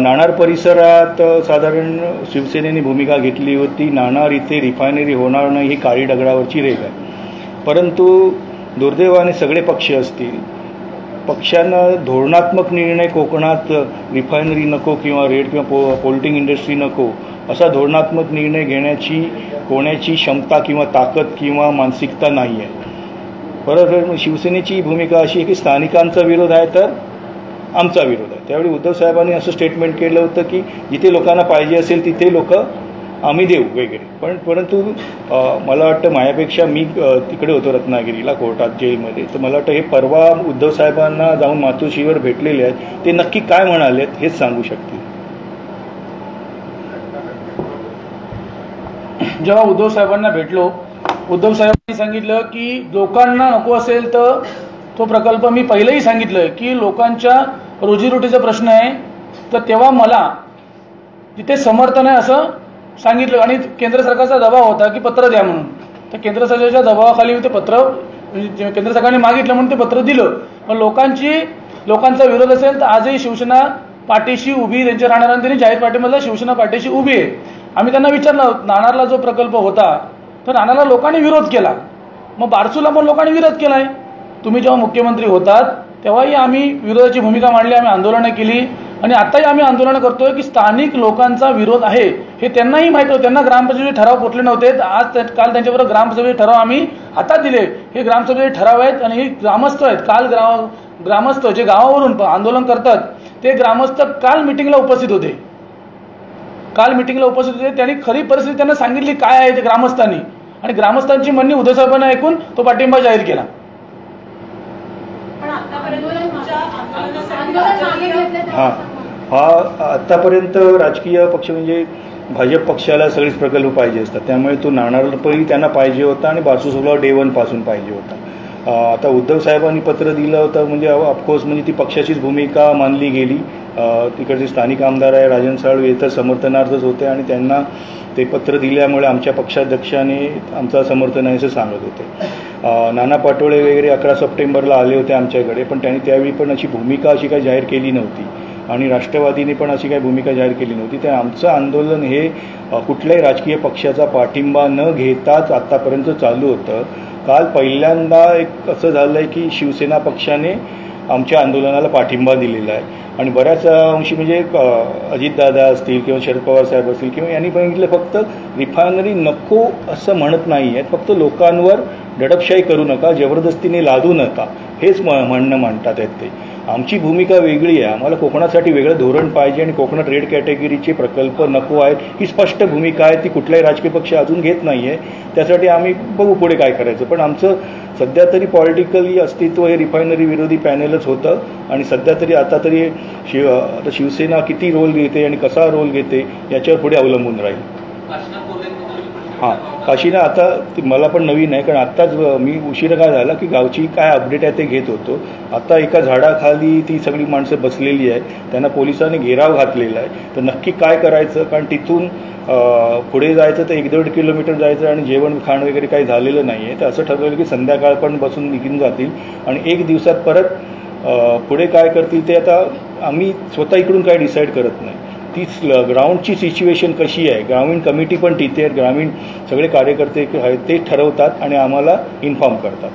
नाणार परिसरात साधारण शिवसेनेने भूमिका घेतली होती. नाणार इथे रिफायनरी होणार नाही ही काळी दगडावरची रेघ आहे, परंतु दुर्दैवाने सगळे पक्ष असतील, पक्षानं धोरणात्मक निर्णय कोकणात रिफायनरी नको किंवा रेड किंवा पोल्टिंग इंडस्ट्री नको असा धोरणात्मक निर्णय घेण्याची कोणाची क्षमता किंवा ताकद किंवा मानसिकता नाही आहे. परत शिवसेनेची भूमिका अशी आहे की स्थानिकांचा विरोध आहे तर आमचा विरोध आहे. त्यावेळी उद्धव साहेबांनी असं स्टेटमेंट केलं होतं की जिथे लोकांना पाहिजे असेल तिथे लोक आम्ही देऊ वगैरे. परंतु मला वाटतं माझ्यापेक्षा मी तिकडे होतो रत्नागिरीला कोर्टात जेलमध्ये, तर मला वाटतं हे परवा उद्धव साहेबांना जाऊन मातोश्रीवर भेटलेले आहेत, ते नक्की काय म्हणालेत हेच सांगू शकतील. जेव्हा उद्धव साहेबांना भेटलो, उद्धव साहेबांनी सांगितलं की लोकांना नको असेल तर तो प्रकल्प, मी पहिलेही सांगितलं की लोकांच्या रोजीरोटीचा प्रश्न आहे, तर तेव्हा मला तिथे समर्थन आहे असं सांगितलं. आणि केंद्र सरकारचा दबाव होता की पत्र द्या म्हणून, तर केंद्र सरकारच्या दबावाखाली ते पत्र केंद्र सरकारने मागितलं म्हणून ते पत्र दिलं. पण लोकांचा विरोध असेल तर आजही शिवसेना पाठीशी उभी, त्यांच्या राहणाऱ्यांनी त्यांनी जाहीर पाठीमधला शिवसेना पाठीशी उभी आहे. आम्ही त्यांना विचारलं, नाणारला जो प्रकल्प होता तर नाणारला लोकांनी विरोध केला, मग बारसूला पण लोकांनी विरोध केलाय. तुम्ही जेव्हा मुख्यमंत्री होतात तेव्हाही आम्ही विरोधाची भूमिका मांडली, आम्ही आंदोलनं केली आणि आताही आम्ही आंदोलनं करतोय की स्थानिक लोकांचा विरोध आहे हे त्यांनाही माहिती होतं. त्यांना ग्रामपंचायतीचे ठराव पोचले नव्हते, आज काल त्यांच्याबरोबर ग्रामसभेचे ठराव आम्ही हातात दिले. हे ग्रामसभेचे ठराव आहेत आणि हे ग्रामस्थ आहेत. काल ग्रामस्थ जे गावावरून आंदोलन करतात ते ग्रामस्थ काल मिटिंगला उपस्थित होते. त्यांनी खरी परिस्थिती त्यांना सांगितली काय आहे ते ग्रामस्थांनी, आणि ग्रामस्थांची म्हणणी उद्धव साहेबांना ऐकून तो पाठिंबा जाहीर केला. आतापर्यंत राजकीय पक्ष म्हणजे भाजप पक्षाला सगळेच प्रकल्प पाहिजे असतात, त्यामुळे तो नाणारपही त्यांना पाहिजे होता आणि बारसूसोला डे 1 पासून पाहिजे होता. आता उद्धव साहेबांनी पत्र दिलं होतं म्हणजे ऑफकोर्स म्हणजे ती पक्षाचीच भूमिका मानली गेली. तिकडचे स्थानिक आमदार आहे राजन साळवे इतर समर्थनार्थच होते आणि त्यांना ते पत्र दिल्यामुळे आमच्या पक्षाध्यक्षाने आमचं समर्थन आहे असं सांगत होते. नाना पाटोळे वगैरे 11 सप्टेंबरला आले होते आमच्याकडे, पण त्यांनी त्यावेळी पण अशी भूमिका अशी काही जाहीर केली नव्हती आणि राष्ट्रवादीने पण अशी काही भूमिका जाहीर केली नव्हती. तर आमचं आंदोलन हे कुठल्याही राजकीय पक्षाचा पाठिंबा न घेताच आत्तापर्यंत चालू होतं. काल पहिल्यांदा एक असं झालं आहे की शिवसेना पक्षाने आमच्या आंदोलनाला पाठिंबा दिलेला आहे आणि बऱ्याच अंशी म्हणजे अजितदादा असतील किंवा शरद पवार साहेब असतील किंवा यांनी बघितलं फक्त रिफायनरी नको असं म्हणत नाही आहेत, फक्त लोकांवर दडपशाही करू नका, जबरदस्तीने लादू नका, हेच म्हणणं मांडतात आहेत ते. आमची भूमिका वेगळी आहे. आम्हाला कोकणासाठी वेगळं धोरण पाहिजे आणि कोकणात रेड कॅटेगरीचे प्रकल्प नको आहेत, ही स्पष्ट भूमिका आहे. ती कुठलाही राजकीय पक्ष अजून घेत नाही आहे. त्यासाठी आम्ही बघू पुढे काय करायचं. पण आमचं सध्या तरी पॉलिटिकली अस्तित्व हे रिफायनरी विरोधी पॅनेलच होतं आणि सध्या तरी आता तरी आता शिवसेना किती रोल घेते आणि कसा रोल घेते याच्यावर पुढे अवलंबून राहील. काशीनाथ बोर्लेंबद्दल मी प्रश्न हां, विचारला होता. काशीना आता मला पण नवीन आहे, कारण आत्ताच मी उशिरा काय झाला की गावची काय अपडेट आहे ते घेत होतो. आता एका झाडाखाली ती सगळी माणसं बसलेली आहेत, त्यांना पोलिसांनी घेराव घातलेला आहे. तर नक्की काय करायचं, कारण तिथून पुढे जायचं तर 1-1.5 किलोमीटर जायचं आणि जेवण खाण वगैरे काही झालेलं नाही आहे. तर असं ठरवलं की संध्याकाळ पण बसून निघून जातील आणि 1 दिवसात परत पुढे काय करतील ते आता आम्ही स्वतः इकडून काय डिसाईड करत नाही. ती ग्राउंडची सिच्युएशन कशी आहे, ग्रामीण कमिटी पण तिथे आहेत, ग्रामीण सगळे कार्यकर्ते आहेत ते ठरवतात आणि आम्हाला इन्फॉर्म करतात.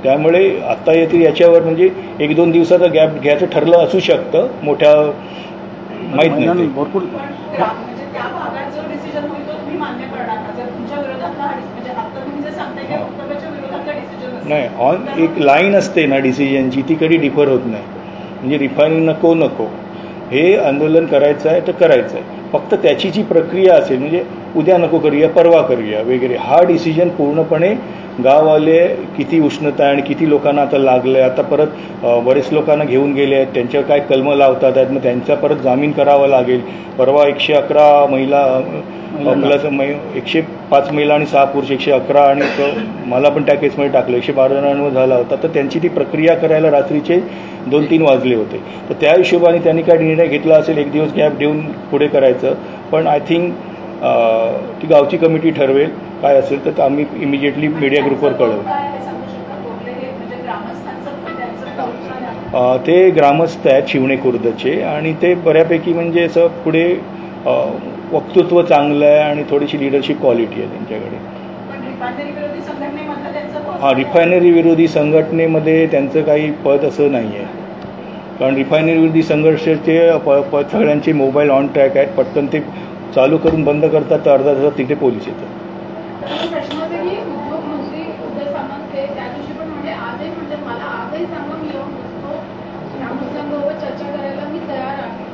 त्यामुळे आत्ता येतील याच्यावर म्हणजे 1-2 दिवसाचा गॅप घ्यायचं ठरलं असू शकतं, मोठ्या माहीत नाही ते. भरपूर म्हणजे त्या भागात जो डिसिजन होईल तो तुम्ही मान्य करणार का? जर तुमच्या विरोधातला हा म्हणजे आता तुम्ही जे सांगताय की वक्तव्याच्या विरोधातला डिसिजन असेल नाही, ऑन एक लाईन असते ना डिसिजनची, ती कधी डिफर होत नाही. म्हणजे रिफायनरी नको हे आंदोलन करायचं आहे तर करायचं आहे. फक्त त्याची जी प्रक्रिया असेल म्हणजे उद्या नको करूया परवा करूया वगैरे, हा डिसिजन पूर्णपणे गाववाले किती उष्णता आहे आणि किती लोकांना आता लागलं आहे. आता परत बरेच लोकांना घेऊन गेले आहेत, त्यांच्यावर काय कलमं लावतात आहेत, मग त्यांचा परत जामीन करावा लागेल. परवा 111 महिला प्लस 105 महिला आणि 6 पुरुष 111 आणि मला पण त्या केसमध्ये टाकलं 112 जणांवर झाला होता. तर त्यांची ती प्रक्रिया करायला रात्रीचे 2-3 वाजले होते. तर त्या हिशोबाने त्यांनी काय निर्णय घेतला असेल, 1 दिवस गॅप देऊन पुढे करायचं. पण आय थिंक ती गावची कमिटी ठरवेल काय असेल तर आम्ही इमिजिएटली मीडिया ग्रुपवर कळवू. ते ग्रामस्थ आहेत शिवणे खुर्दचे आणि ते बऱ्यापैकी म्हणजे असं पुढे वक्तृत्व चांगलं आहे आणि थोडीशी लिडरशिप क्वालिटी आहे त्यांच्याकडे. हां, रिफायनरी विरोधी संघटनेमध्ये त्यांचं काही पद असं नाही आहे, कारण रिफायनरी विरोधी संघर्षाचे पद सगळ्यांचे मोबाईल ऑन ट्रॅक आहेत. पटकन ते चालू करून बंद करतात तर अर्धा तासात तिथे पोलीस येतात. प्रश्न होते की उद्योग मंत्री उदय सामंत हे त्या दिवशी पण म्हणजे आजही म्हणजे मला आजही सांगा मी येऊन बसतो ग्रामस्थांबरोबर चर्चा करायला मी तयार आहे.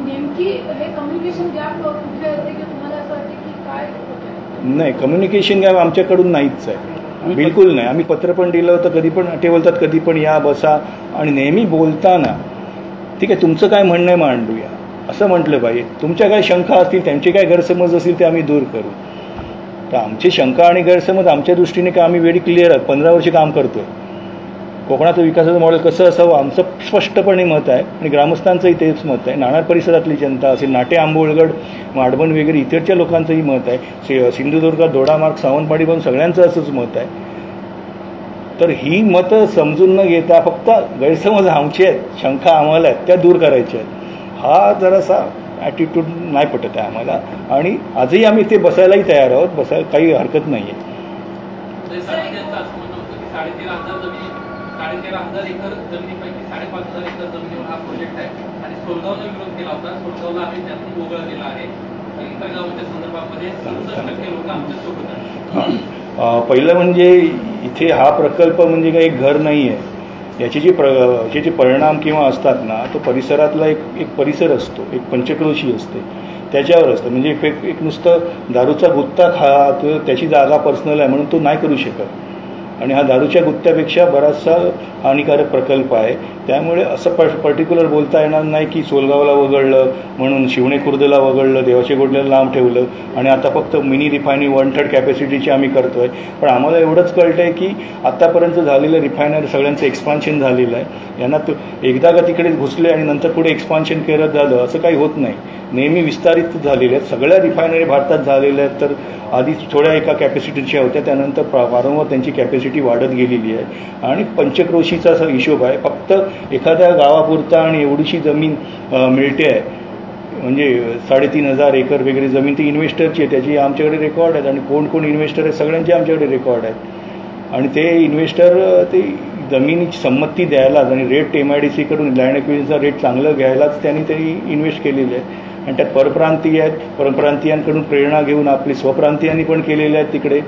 नेमकी हे कम्युनिकेशन गॅप कुठे होते की तुम्हाला असं वाटते की काय होतं? नाही, कम्युनिकेशन गॅप आमच्याकडून नाहीच आहे, बिलकुल नाही. आम्ही पत्र पण दिलं होतं, कधी पण ते बोलतात कधी पण या बसा आणि नेहमी बोलताना ठीक आहे तुमचं काय म्हणणं आहे मांडूया असं म्हटलं पाहिजे. तुमच्या काय शंका असतील, त्यांचे काय गैरसमज असतील ते आम्ही दूर करू. तर आमची शंका आणि गैरसमज आमच्या दृष्टीने काय आम्ही व्हेरी क्लिअर आहोत. 15 वर्ष काम करतोय. कोकणाचं विकासाचं मॉडेल कसं असावं आमचं स्पष्टपणे मत आहे आणि ग्रामस्थांचंही तेच मत आहे. नाणार परिसरातली जनता असेल, नाटे, आंबोळगड, माडबन वगैरे इतरच्या लोकांचंही मत आहे. सिंधुदुर्गात दोडामार्ग, सावंतवाडी पण सगळ्यांचं असंच मत आहे. तर ही मतं समजून न घेता फक्त गैरसमज आमचे आहेत, शंका आम्हाला आहेत, त्या दूर करायच्या आहेत. हा जरासा ॲटिट्यूड नाही पटत आहे आम्हाला आणि आजही आम्ही ते बसायलाही तयार आहोत, बसायला काही हरकत नाही आहे. 13,000 एकर जमिनीपैकी 5,500 एकर जमिनीवर हा प्रोजेक्ट आहे आणि सोलगावला विरोध केला होता. सोलगावला आम्ही त्यातून वगळला गेला आहे. इतर गावांच्या संदर्भामध्ये 67% लोक आमच्या सोबत आहेत. पहिलं म्हणजे इथे हा प्रकल्प म्हणजे काही एक घर नाही आहे. याचे जे परिणाम किंवा असतात ना, तो परिसरातला एक परिसर असतो, एक पंचक्रोशी असते, त्याच्यावर असतं. म्हणजे एक नुसतं दारूचा गुत्ता त्याची जागा पर्सनल आहे म्हणून तो नाही करू शकत आणि हा दारूच्या गुत्त्यापेक्षा बराचसा हानिकारक प्रकल्प आहे. त्यामुळे असं पर्टिक्युलर बोलता येणार नाही की सोलगावला वगळलं म्हणून शिवणे खुर्दला वगळलं, देवाचे गोडल्याला लांब ठेवलं आणि आता फक्त मिनी रिफायनरी 1/3 कॅपॅसिटीची आम्ही करतो आहे. पण आम्हाला एवढंच कळतं आहे की आत्तापर्यंत झालेलं रिफायनरी सगळ्यांचं एक्सपान्शन झालेलं आहे. यांना एकदा का तिकडे घुसले आणि नंतर पुढे एक्सपान्शन करत झालं असं काही होत नाही. नेहमी विस्तारित झालेल्या आहेत. सगळ्या रिफायनरी भारतात झालेल्या आहेत. तर आधी थोड्या एका कॅपॅसिटीच्या होत्या, त्यानंतर वारंवार त्यांची कॅपॅसिटी वाढत गेलेली आहे आणि पंचक्रोशीचा असा हिशोब आहे. फक्त एखाद्या गावापुरता आणि एवढीशी जमीन मिळते आहे म्हणजे 3,500 एकर वगैरे जमीन ती इन्व्हेस्टरची आहे, त्याची आमच्याकडे रेकॉर्ड आहेत आणि कोण इन्व्हेस्टर आहेत सगळ्यांचे आमच्याकडे रेकॉर्ड आहेत. आणि ते इन्व्हेस्टर ते जमिनीची संमती द्यायलाच आणि रेट MIDC कडून लँड ॲक्विजिशनचा रेट चांगलं घ्यायलाच त्यांनी इन्व्हेस्ट केलेले आहे. आणि त्यात परप्रांतीय आहेत, परप्रांतीयांकडून प्रेरणा घेऊन आपली स्वप्रांतीयांनी पण केलेले आहेत तिकडे.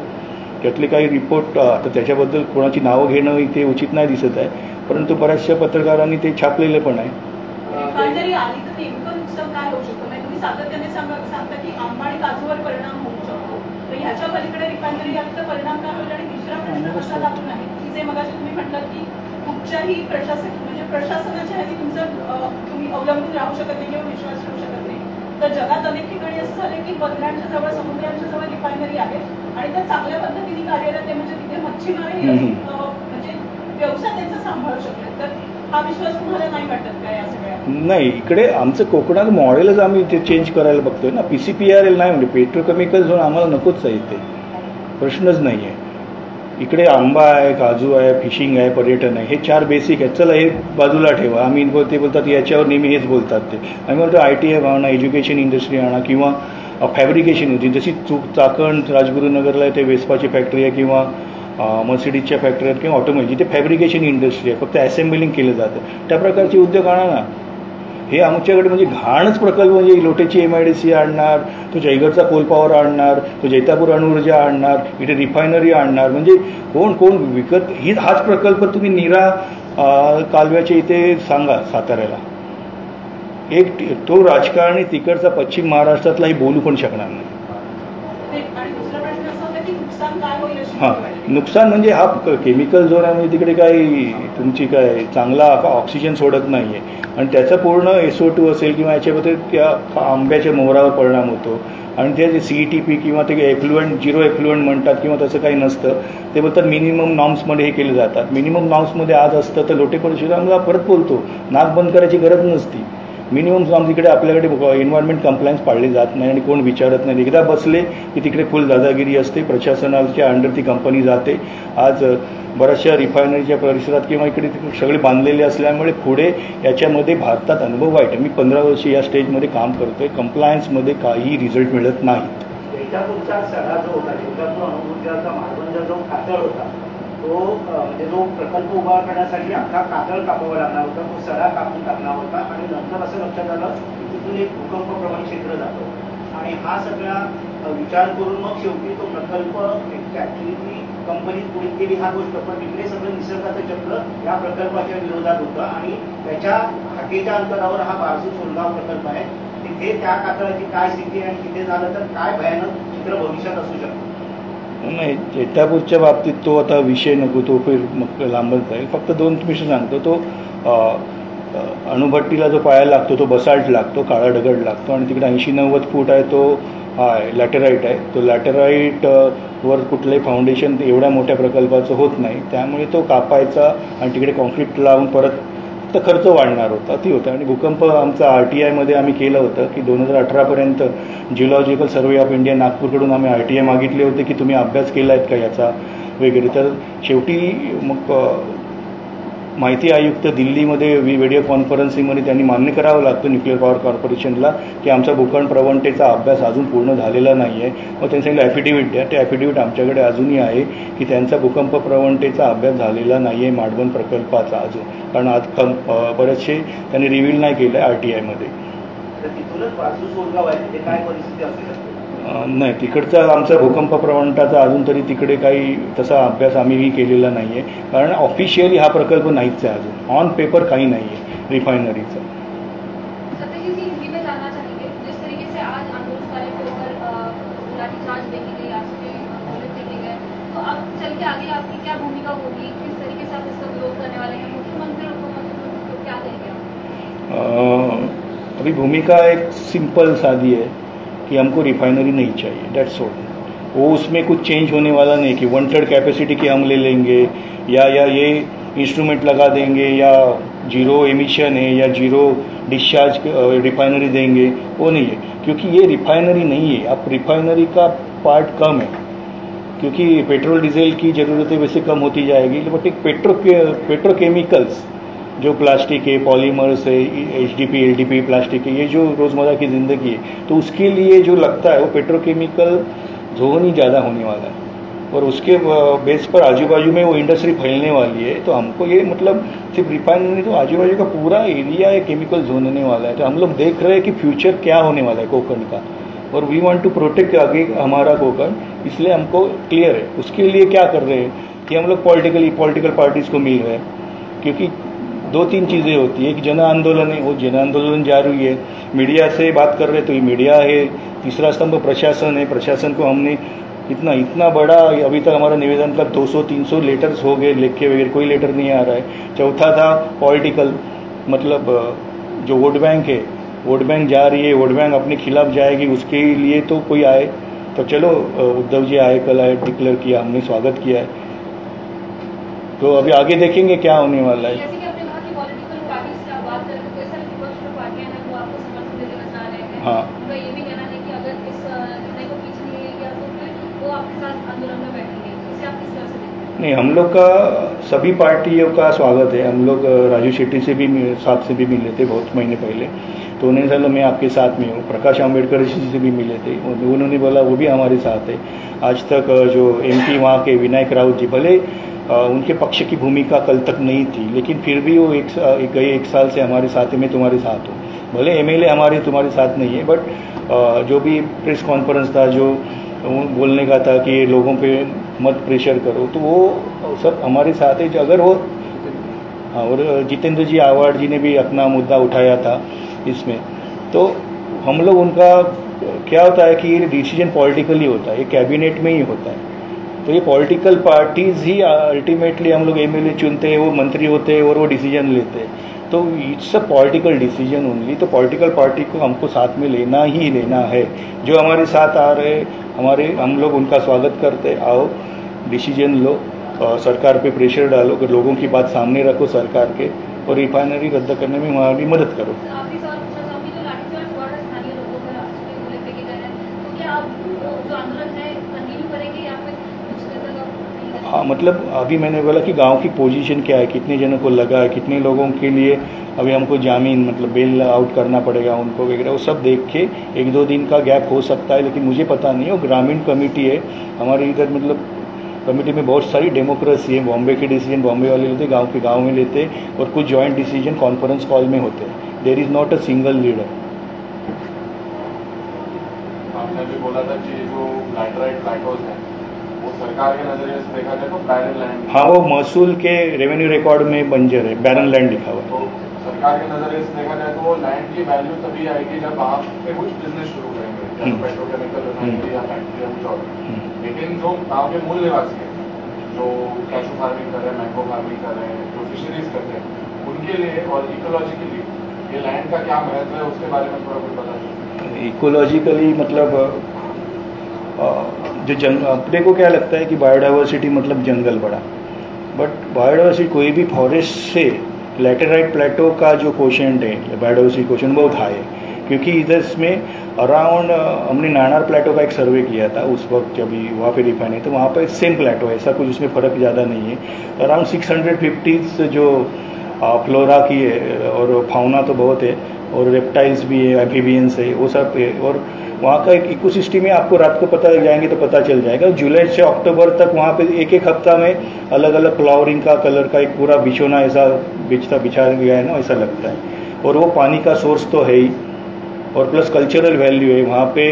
त्यातले काही रिपोर्ट आता त्याच्याबद्दल कोणाची नावं घेणं इथे उचित नाही दिसत आहे, परंतु बऱ्याचशा पत्रकारांनी ते छापलेलं पण आहे. रिफायनरी आली तर नेमकं नुकसान काय होऊ शकतं? म्हणजे तुम्ही सातत्याने सांगता की आंबा आणि काजूवर परिणाम होऊ शकतो, तर ह्याच्या पलीकडे रिफायनरी आली तर परिणाम काय होईल? आणि दुसरा प्रश्न असा लागून आहे की जे मगाशी तुम्ही म्हटलं की कुठच्याही प्रशासनाच्या ह्याची तुम्ही अवलंबून राहू शकत नाही किंवा विश्वास ठेवू शकत नाही. तर जगात अनेक ठिकाणी असं झालं की बंदरांच्या जवळ, समुद्रांच्या जवळ रिफायनरी आहे आणि त्या चांगल्या पद्धतीने कार्यरत आहे. म्हणजे तिथे मच्छीमारही म्हणजे व्यवसाय त्यांचा सांभाळू शकतात. तर हा विश्वास तुम्हाला नाही वाटत का या सगळ्या? नाही, इकडे आमचं कोकणात मॉडेलच आम्ही इथे चेंज करायला बघतोय ना. PCPRL नाही म्हणजे पेट्रोकेमिकल झोन आम्हाला नकोच आहे, इथे प्रश्नच नाही आहे. इकडे आंबा आहे, काजू आहे, फिशिंग आहे, पर्यटन आहे, हे 4 बेसिक आहेत. चला हे बाजूला ठेवा. आम्ही ते बोलतात याच्यावर नेहमी हेच बोलतात ते. आम्ही म्हणतो ITI आणा, एज्युकेशन इंडस्ट्री आणा किंवा फॅब्रिकेशन होती. जशी चाकण राजगुरुनगरला ते वेस्पाची फॅक्टरी आहे किंवा मर्सिडीजच्या फॅक्टरी आहेत किंवा ऑटोमोबाईल जिथे फॅब्रिकेशन इंडस्ट्री आहे, फक्त असेंबलिंग केलं जातं, त्या प्रकारचे उद्योग आणा ना. हे आमच्याकडे म्हणजे घाणच प्रकल्प म्हणजे लोटेची MIDC आणणार, तो जयगडचा कोल पॉवर आणणार, तो जैतापूर अणुऊर्जा आणणार, इथे रिफायनरी आणणार. म्हणजे कोण विकत हाच प्रकल्प तुम्ही नीरा कालव्याच्या इथे सांगा साताऱ्याला. तो राजकारणी तिकडचा पश्चिम महाराष्ट्रातलाही बोलू पण शकणार नाही. आणि दुसरा प्रश्न असा होता की नुकसान काय होईल अशी हां, भीती वाटते? नुकसान म्हणजे हा केमिकल झोन आहे, म्हणजे तिकडे काही तुमची काय चांगला ऑक्सिजन सोडत नाही आहे आणि त्याचा पूर्ण SO2 असेल किंवा याच्यामध्ये त्या आंब्याच्या मोहरावर परिणाम होतो. आणि ते CETP किंवा ते एफ्लुएंट 0 एफ्लुएंट म्हणतात किंवा तसं काही नसतं. ते बोलतात मिनिमम नॉर्म्समध्ये हे केले जातात. मिनिमम नॉर्म्समध्ये आज असतं तर लोटे परशुरामला परत बोलतो नाक बंद करायची गरज नसती. मिनिमम नॉर्म्स इकडे आपल्याकडे एन्व्हायरमेंट कंप्लायन्स पाळली जात नाही आणि कोण विचारत नाही. एकदा बसले की तिकडे फुल दादागिरी असते, प्रशासनाच्या अंडर ती कंपनी जाते. आज बऱ्याचशा रिफायनरीच्या परिसरात किंवा इकडे सगळे बांधलेले असल्यामुळे पुढे याच्यामध्ये भारतात अनुभव वाईट आहे. मी 15 वर्ष या स्टेजमध्ये काम करतोय, कंप्लायन्समध्ये काही रिझल्ट मिळत नाहीत. जैतापूरचा सडा जो होता, जैतापूर अणुऊर्जाचा मालवणचा जो कातळ होता, तो म्हणजे जो प्रकल्प उभा करण्यासाठी अख्खा कातळ कापावा लागणार होता, तो सडा कापून टाकणार होता आणि नंतर असं लक्षात आलं की तिथून एक भूकंपप्रवण क्षेत्र जातो आणि हा सगळा विचार करून मग शेवटी तो प्रकल्प ऍक्च्युली ती कंपनी पुढे केली हा गोष्ट. पण तिकडे सगळं निसर्गाचं चक्र या प्रकल्पाच्या विरोधात होतं आणि त्याच्या हाकेच्या अंतरावर हा बारसू सोनगाव प्रकल्प आहे. तिथे त्या कातळाची काय स्थिती आहे आणि तिथे झालं तर काय भयानक चित्र भविष्यात असू शकतं. नाही, जैतापूरच्या बाबतीत तो आता विषय नको, तो मग लांबच जाईल. फक्त 2 विषय सांगतो. तो अणुभट्टीला जो पाया लागतो तो बसाल्ट लागतो, काळा दगड लागतो आणि तिकडे 80-90 फूट आहे तो लॅटेराईट आहे. तो लॅटेराईट वर कुठलंही फाउंडेशन एवढ्या मोठ्या प्रकल्पाचं होत नाही, त्यामुळे तो कापायचा आणि तिकडे कॉन्क्रीट लावून परत तर खर्च वाढणार होता ती होता. आणि भूकंप आमचा RTIमध्ये आम्ही केलं होतं की 2018पर्यंत जिओलॉजिकल सर्वे ऑफ इंडिया नागपूरकडून आम्ही RTI मागितले होते की तुम्ही अभ्यास केला आहेत का याचा वगैरे. तर शेवटी मग माहिती आयुक्त दिल्लीमध्ये व्हिडिओ कॉन्फरन्सिंगमध्ये त्यांनी मान्य करावं लागतं न्यूक्लिअर पॉवर कॉर्पोरेशनला की आमचा भूकंप प्रवणतेचा अभ्यास अजून पूर्ण झालेला नाही आहे. मग त्यांनी सांगितलं ॲफिडेविट द्या. ते ॲफिडेविट आमच्याकडे अजूनही आहे की त्यांचा भूकंप प्रवणतेचा अभ्यास झालेला नाही आहे माडबन प्रकल्पाचा अजून, कारण आज बरेचसे त्यांनी रिव्हील नाही केलं आहे RTIमध्ये. तिथूनच बाजू सोनगाव आहे, तिथे काय परिस्थिती असू शकते? नाही, तिकडचा आमचा भूकंप प्रवणताचा अजून तरी तिकडे काही तसा अभ्यास आम्हीही केलेला नाही आहे, कारण ऑफिशियली हा प्रकल्प नाहीच आहे अजून. ऑन पेपर काही नाही आहे रिफायनरीचा. सत्यजीत जी, हिंदी में जानना चाहेंगे जिस तरीके से आज आंदोलनकारियों के ऊपर लाठीचार्ज देखी गई, आज के आंदोलन देखे गए, तो अब चल के आगे आपकी क्या भूमिका होगी? किस तरीके से आप इसका विरोध करने वाले हैं? मुख्यमंत्री और उपमुख्यमंत्री को क्या कहेंगे आप? अभी भूमिका एक सिंपल सादी है कि हमको रिफाइनरी नहीं चाहिए, डेट्स ऑल. वो उसमें कुछ चेंज होने वाला नहीं कि 1/3 कैपेसिटी की हम ले लेंगे या ये इंस्ट्रूमेंट लगा देंगे या 0 एमिशन है या 0 डिस्चार्ज रिफाइनरी देंगे, वो नहीं है. क्योंकि ये रिफाइनरी नहीं है. अब रिफाइनरी का पार्ट कम है क्योंकि पेट्रोल डीजल की ज़रूरतें वैसे कम होती जाएगी, बट एक पेट्रोकेमिकल्स जो प्लास्टिक है, पॉलीमर्स है, HDP LDP प्लास्टिक है, ये जो रोज़मर्रा की ज़िंदगी है, तो उसके लिए जो लगता है वो पेट्रोकेमिकल जोन ही ज़्यादा होने वाला है और उसके बेस पर आजू बाजू में वो इंडस्ट्री फैलने वाली है. तो हमको ये मतलब सिर्फ रिफाइनरी तो आजू बाजू का पूरा एरिया एक केमिकल जोन होने वाला है. तो हम लोग देख रहे हैं कि फ्यूचर क्या होने वाला है कोकण का. और वी वांट टू प्रोटेक्ट आगे हमारा कोकण, इसलिए हमको क्लियर है। उसके लिए क्या कर रहे हैं कि हम लोग पॉलिटिकल पार्टीज़ को मिल रहे हैं, क्योंकि 2-3 चीज़ें होती है। एक जन आंदोलन है, वो जन आंदोलन जारी है, मीडिया से बात कर रहे हैं तो ये मीडिया है, तीसरा स्तंभ प्रशासन है, प्रशासन को हमने इतना बड़ा अभी तक हमारा निवेदन का 200-300 लेटर्स हो गए, लिखे वगैरह कोई लेटर नहीं आ रहा है। चौथा था पॉलिटिकल, मतलब जो वोट बैंक है, वोट बैंक जा रही है, वोट बैंक अपने खिलाफ जाएगी, उसके लिए तो कोई आए तो चलो, उद्धव जी आए, कल आए, डिक्लेयर किया, हमने स्वागत किया है। तो अभी आगे देखेंगे क्या होने वाला है। जैसे कि आपने कहा कि पॉलिटिकल पार्टीज से आप बात करें तो कई सारी विपक्ष पार्टियां हैं वो आपको समर्थन देना चाह रहे हैं। हाँ। उनका ये भी कहना है कि अगर इस निर्णय को पीछे नहीं लिया गया तो फिर वो आपके साथ आंदोलन में बैठेंगे। इसे आप किस तरह से देखते हैं? नहीं, हम लोग का सभी पार्टियों का स्वागत है। हम लोग राजू शेट्टी से भी साथ से भी मिले थे बहुत महीने पहले, तो उन्होंने बोला मैं आपके साथ में हूँ। प्रकाश आंबेडकर जी से भी मिले थे, उन्होंने बोला वो भी हमारे साथ है। आज तक जो MP वहाँ के विनायक राउत जी, भले उनके पक्ष की भूमिका कल तक नहीं थी, लेकिन फिर भी वो गए 1 साल से हमारे साथ है, मैं तुम्हारे साथ हूँ। भले MLA हमारे तुम्हारे साथ नहीं है, बट जो भी प्रेस कॉन्फ्रेंस था, जो बोलने का था कि लोगों पे मत प्रेशर करो, तो वो सब हमारे साथ है। अगर वो और जितेंद्र जी आवाड़ जी ने भी अपना मुद्दा उठाया था इसमें, तो हम लोग उनका क्या होता है कि ये डिसीजन पॉलिटिकली होता है, ये कैबिनेट में ही होता है। तो ये पॉलिटिकल पार्टीज ही अल्टीमेटली हम लोग MLA चुनते हैं, वो मंत्री होते हैं और वो डिसीजन लेते हैं। तो it's a political decision only. तो पॉलिटिकल पार्टी को हमको साथ में लेना ही लेना है। जो हमारे साथ आ रहे हम लोग उनका स्वागत करते, आओ डिसीजन लो, सरकार पे प्रेशर डालो, लोगों की बात सामने रखो सरकार के, और रिफाइनरी रद्द करने में हमारी मदद करो। आपकी सवाल पूछना चाहूंगी, जो लाठीचार्ज हुआ है स्थानीय लोगों पर, आपके गोले फेंके गए हैं, तो क्या आप जो आंदोलन है कंटिन्यू करेंगे या फिर कुछ देर तक आप? हाँ, मतलब अभी मैंने बोला कि गांव की पोजीशन क्या है, कितने जनों को लगा है, कितने लोगों के लिए अभी हमको जामीन मतलब बेल आउट करना पड़ेगा उनको वगैरह, वो सब देख के 1-2 दिन का गैप हो सकता है, लेकिन मुझे पता नहीं। वो ग्रामीण कमेटी है हमारे इधर, मतलब कमेटी में बहुत सारी डेमोक्रेसी है। बॉम्बे के डिसीजन बॉम्बे वाले लेते, गांव के गांव में लेते, और कुछ जॉइंट डिसीजन कॉन्फ्रेंस कॉल में होते हैं। There is not a single leader. आपने भी बोला था कि जो लैटराइट प्लाटोज हैं वो सरकार के नजरिए से देखा जाए तो बैरन लैंड। हाँ, वो महसूल के रेवेन्यू रिकॉर्ड में बंजर है, बैरन लैंड लिखा हुआ है। तो सरकार के नजरिए से देखा जाए तो वो लैंड की वैल्यू तभी आएगी जब आप पे कुछ बिजनेस शुरू करेंगे, जैसे पेट्रोकेमिकल रिफाइनरी या फैक्ट्री या कुछ और। लेकिन जो गाँव के मूल निवासी हैं, जो कैशू फार्मिंग कर रहे हैं, मैंगो फार्मिंग कर रहे हैं, जो फिशरीज करते हैं, उनके लिए और इकोलॉजिकली ये लैंड का क्या महत्व है, उसके बारे में थोड़ा कुछ बता दीजिए। इकोलॉजिकली मतलब जो अपने को क्या लगता है कि बायोडाइवर्सिटी मतलब जंगल बड़ा, बट बायोडाइवर्सिटी कोई भी फॉरेस्ट से लैटेराइट प्लेटो का जो कोशेंट है, बायोडाइवर्सिटी कोशेंट बहुत हाई है, क्योंकि इधर इसमें अराउंड हमने नानार प्लेटो का एक सर्वे किया था उस वक्त जब वहाँ पे रिफाइन है, तो वहाँ पर सेम प्लेटो है, ऐसा कुछ उसमें फ़र्क ज़्यादा नहीं है। अराउंड 650 जो फ्लोरा की है, और फाउना तो बहुत है, और रेप्टाइल्स भी है, एम्फीबियंस है, वो सब है। और वहाँ का एक इकोसिस्टम है, आपको रात को पता जाएंगे तो पता चल जाएगा। जुलाई से अक्टूबर तक वहाँ पे एक हफ्ता में अलग अलग फ्लावरिंग का कलर का एक पूरा बिछोना ऐसा बिछा गया है ना, ऐसा लगता है। और वो पानी का सोर्स तो है ही, और प्लस कल्चरल वैल्यू है वहाँ पे।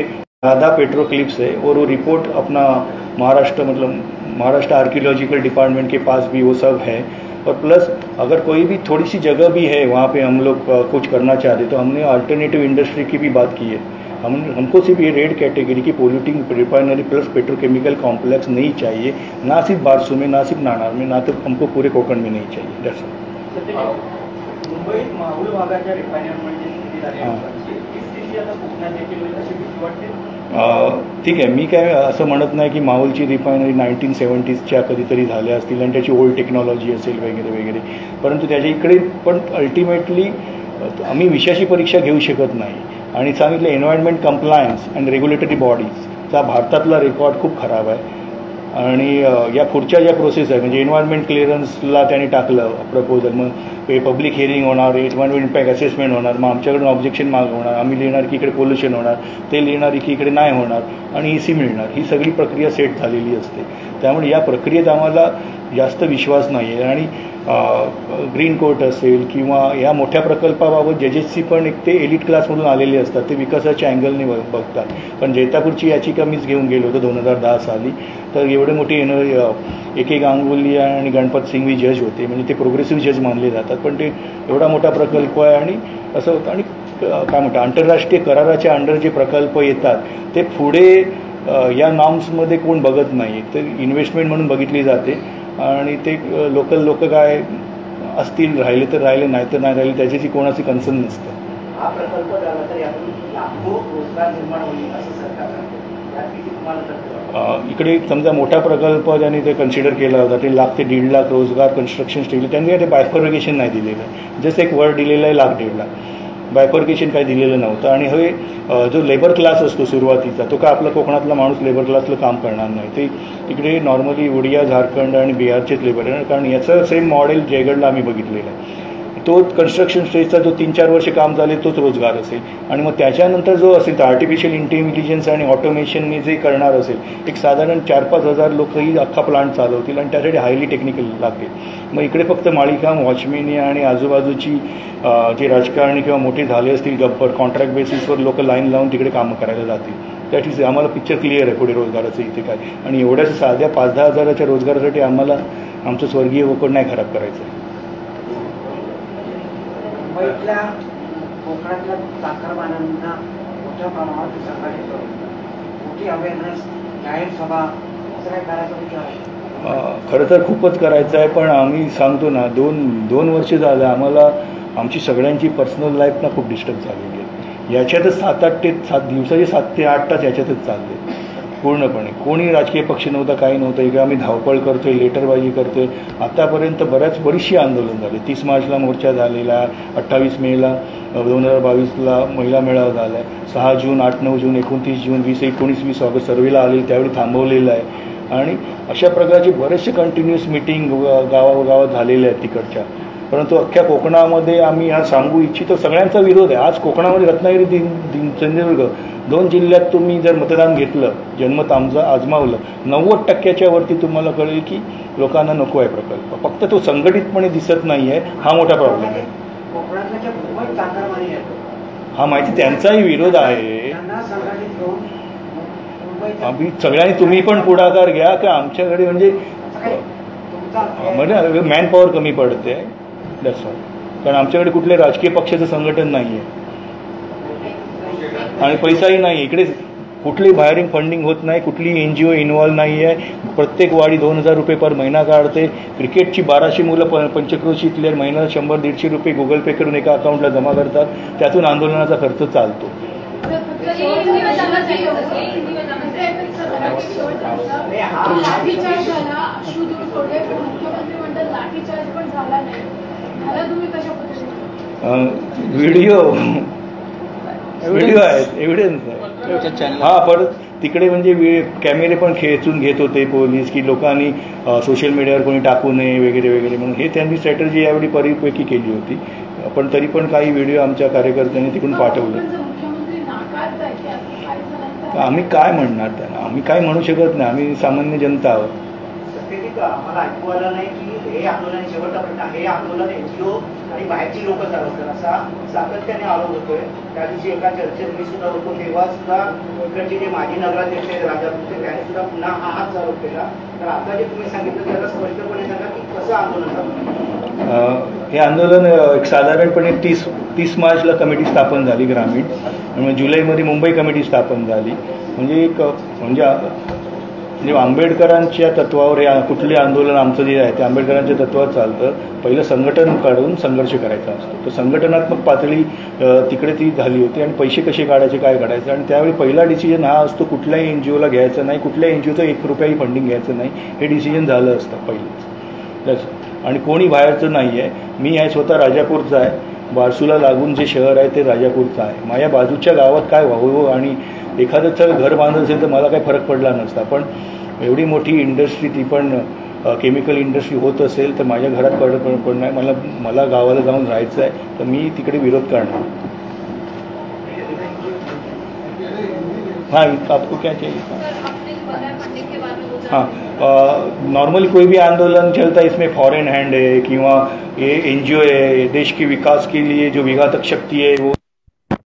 आधा पेट्रोक्लिप्स है, और वो रिपोर्ट अपना महाराष्ट्र आर्कियोलॉजिकल डिपार्टमेंट के पास भी वो सब है। और प्लस अगर कोई भी थोड़ी सी जगह भी है वहाँ पे हम लोग कुछ करना चाहते, तो हमने अल्टरनेटिव इंडस्ट्री की भी बात की है। हमको सिर्फ ये रेड कैटेगरी की polluting refinery plus petrochemical complex नहीं चाहिए, ना सिर्फ बारसू में, ना सिर्फ नानार में, ना तो हमको पूरे कोकण में नहीं चाहिए। That's all. मुंबईत माहुल भागाच्या रिफायनरीमध्ये स्थिती झाली आहे, ही स्थिती आता कोकणात देखील होईल अशी भीती वाटते? ठीक आहे, मी काय असं म्हणत नाही की माहुलची रिफायनरी 1970sच्या कधीतरी झाल्या असतील आणि त्याची ओल्ड टेक्नॉलॉजी असेल वगैरे वगैरे, परंतु त्याच्या इकडे पण अल्टिमेटली आम्ही विषयाची परीक्षा घेऊ शकत नाही। आणि सांगितलं एन्व्हायरमेंट कंप्लायन्स अँड रेग्युलेटरी बॉडीजचा भारतातला रेकॉर्ड खूप खराब आहे। आणि या पुढच्या ज्या प्रोसेस आहे, म्हणजे एन्व्हायरमेंट क्लिअरन्सला त्यांनी टाकलं प्रपोजल, मग पब्लिक हिअरिंग होणार, एन्व्हायरमेंट इम्पॅक्ट असेसमेंट होणार, मग आमच्याकडून ऑब्जेक्शन मागवणार, आम्ही लिहिणार की इकडे पोल्युशन होणार, ते लिहिणार की इकडे नाही होणार, आणि EC मिळणार। ही सगळी प्रक्रिया सेट झालेली असते। त्यामुळे या प्रक्रियेत आम्हाला जास्त विश्वास नाही आहे. आणि ग्रीन कोर्ट असेल किंवा या मोठ्या प्रकल्पाबाबत जजेसची पण एक ते एलिट क्लासमधून आलेले असतात, ते विकासाच्या अँगलने बघतात. पण जैतापूरची याचिका मीच घेऊन गेलो होतो 2010 साली. तर एवढे मोठे एक गांगुली आणि गणपत सिंघवी जज होते, म्हणजे ते प्रोग्रेसिव्ह जज मानले जातात. पण ते एवढा मोठा प्रकल्प आहे आणि असं होतं. आणि काय म्हणतात, आंतरराष्ट्रीय कराराच्या अंडर जे प्रकल्प येतात ते पुढे या नॉर्म्समध्ये कोण बघत नाही, तर इन्व्हेस्टमेंट म्हणून बघितली जाते. आणि ते लोकल लोक काय असतील, राहिले तर राहिले, नाही तर नाही राहिले, त्याच्याशी कोणाची कन्सर्न नसतं. हा प्रकल्प झाला तर यातून लाखो रोजगार निर्माण होईल असं सरकार सांगते. यात किती तुम्हाला तथ्य? इकडे समजा मोठा प्रकल्प ज्यांनी ते कन्सिडर केला होता, ते 1,00,000 ते 1,50,000 रोजगार कन्स्ट्रक्शन स्टेज, त्यांनी ते बायफर्गेशन नाही दिलेलं आहे. जस्ट एक वर्ड दिलेलं आहे 1,00,000-1,50,000, बायफर्गेशन काही दिलेलं नव्हतं. आणि हवे जो लेबर क्लास असतो सुरुवातीचा, तो काय आपला कोकणातला माणूस लेबर क्लासला काम करणार नाही, ते तिकडे नॉर्मली ओडिया, झारखंड आणि बिहारचेच लेबर आहे. कारण याचं सेम मॉडेल जयगडला आम्ही बघितलेलं आहे. तो कन्स्ट्रक्शन स्टेजचा जो 3-4 वर्ष काम झाले तोच रोजगार असेल. आणि मग त्याच्यानंतर जो असेल तर आर्टिफिशियल इंटेलिजन्स आणि ऑटोमेशनने जे करणार असेल, एक साधारण 4-5 हजार लोकही अख्खा प्लांट चालवतील आणि त्यासाठी हायली टेक्निकल लागतील. मग इकडे फक्त माळीकाम, वॉचमेन आणि आजूबाजूची जे राजकारणी किंवा मोठे झाले असतील गब्बर, कॉन्ट्रॅक्ट बेसिसवर लोक लाईन लावून तिकडे कामं करायला जातील. त्याची आम्हाला पिक्चर क्लिअर आहे पुढे रोजगाराचं इथे काय. आणि एवढ्याच साध्या 5-10 हजाराच्या रोजगारासाठी आम्हाला आमचं स्वर्गीय कोकण नाही खराब करायचं. मुंबईतल्या कोकणातल्या चाकरमान्यांना मोठ्या प्रमाणात संघटित करून मोठी अवेअरनेस, जाहीर सभा असं काय करायचं विचार? खरं तर खूपच करायचं आहे. पण आम्ही सांगतो ना, दोन वर्ष झालं आम्हाला आमची सगळ्यांची पर्सनल लाईफ ना खूप डिस्टर्ब झालेली आहे. याच्यातच 7 दिवसाचे 7 ते 8 तास याच्यातच चालले पूर्णपणे. कोणी राजकीय पक्ष नव्हता, काही नव्हतं. इकडे आम्ही धावपळ करतोय, लेटरबाजी करतोय. आतापर्यंत बरीचशी आंदोलन झाले. 30 मार्चला मोर्चा झालेला, 28 मेला 2022ला महिला मेळावा झाला आहे, 6 जून, 8-9 जून, 29 जून, 20-19-20 ऑगस्ट सर्वेला आलेली, त्यावेळी थांबवलेलं आहे. आणि अशा प्रकारचे बरेचसे कंटिन्युअस मिटिंग गावागावात झालेले आहेत तिकडच्या. परंतु अख्ख्या कोकणामध्ये आम्ही हा सांगू इच्छितो, सगळ्यांचा विरोध आहे. आज कोकणामध्ये रत्नागिरी, सिंधुदुर्ग 2 जिल्ह्यात तुम्ही जर मतदान घेतलं, जन्मत आजमावलं, 90% वरती तुम्हाला कळेल की लोकांना नको आहे प्रकल्प. फक्त तो संघटितपणे दिसत नाही आहे, हा मोठा प्रॉब्लेम आहे. कोकणातल्या ज्या मुंबईत चाकरमानी आहेत, हा माहिती, त्यांचाही विरोध आहे. त्यांना संघटित करून मुंबईत आम्ही सगळ्यांनी, तुम्ही पण पुढाकार घ्या की आमच्याकडे म्हणजे मॅन पॉवर कमी पडते. That's all. कारण आमच्याकडे कुठल्या राजकीय पक्षाचं संघटन नाही आहे आणि पैसाही नाही. इकडे कुठली बाहेरील फंडिंग होत नाही, कुठली NGO इन्व्हॉल्व नाही आहे. प्रत्येक वाडी 2,000 रुपये पर महिना काढते. क्रिकेटची 1200 मुलं पंचक्रोशीतल्या महिन्याला 100-150 रुपये गुगल पे करून एका अकाउंटला जमा करतात. त्यातून आंदोलनाचा खर्च चालतो. लाठीचार्ज झाला, अश्रूधूर सोडले, पण मुख्यमंत्री म्हणतात लाठीचार्ज पण झाला नाही. ह्याला तुम्ही कशा पद्धतीने? व्हिडिओ आहेत, एव्हिडन्स आहे. हा, पण तिकडे म्हणजे कॅमेरे पण खेचून घेत होते पोलीस की लोकांनी सोशल मीडियावर कोणी टाकू नये वगैरे वगैरे म्हणून. हे त्यांनी स्ट्रॅटर्जी यावेळी परिपैकी केली होती. पण तरी पण काही व्हिडिओ आमच्या कार्यकर्त्यांनी तिकडून पाठवले. आम्ही काय म्हणणार त्यांना? आम्ही काय म्हणू शकत नाही, आम्ही सामान्य जनता आहोत. आम्हाला ऐकू आलं नाही की हे आंदोलन शेवटचा प्रश्न, हे आंदोलन NGO आणि बाहेरची लोक चालवतात असा सातत्याने आरोप होतोय. त्या दिवशी एका चर्चेत मी सुद्धा होतो, तेव्हा सुद्धा इकडचे जे माजी नगराध्यक्ष आहेत राजापूरचे, त्यांनी सुद्धा पुन्हा हाच आरोप केला. तर आता जे तुम्ही सांगितलं त्याला स्पष्टपणे सांगा की कसं आंदोलन झालं. हे आंदोलन एक साधारणपणे 30 मार्चला कमिटी स्थापन झाली ग्रामीण, आणि जुलैमध्ये मुंबई कमिटी स्थापन झाली. म्हणजे आंबेडकरांच्या तत्वावर हे कुठले आंदोलन आमचं जे आहे ते आंबेडकरांच्या तत्वावर चालतं. पहिलं संघटन काढून संघर्ष करायचा असतो. तर संघटनात्मक पातळी तिकडे ती झाली होती आणि पैसे कसे काढायचे, काय काढायचं. आणि त्यावेळी पहिला डिसिजन हा असतो, कुठल्याही NGOला घ्यायचं नाही, कुठल्याही NGOचं 1 रुपयाही फंडिंग घ्यायचं नाही. हे डिसिजन झालं असतं पहिलेच. आणि कोणी बाहेरचं नाही आहे. मी आहे स्वतः राजापूरचा आहे. बारसूला लागून जे शहर आहे ते राजापूरचं आहे. माझ्या बाजूच्या गावात काय व्हावं आणि एखादं चल घर बांधत असेल तर मला काही फरक पडला नसता. पण एवढी मोठी इंडस्ट्री, ती पण केमिकल इंडस्ट्री होत असेल तर माझ्या घरात पण नाही. मला गावाला जाऊन राहायचं आहे, तर मी तिकडे विरोध करणार. हां, आपको क्या चाहिए? हां, नॉर्मली कोई भी आंदोलन चलता है इसमें फॉरेन हैंड है कि ये NGO है, देश के विकास के लिए जो विघातक शक्ति है वो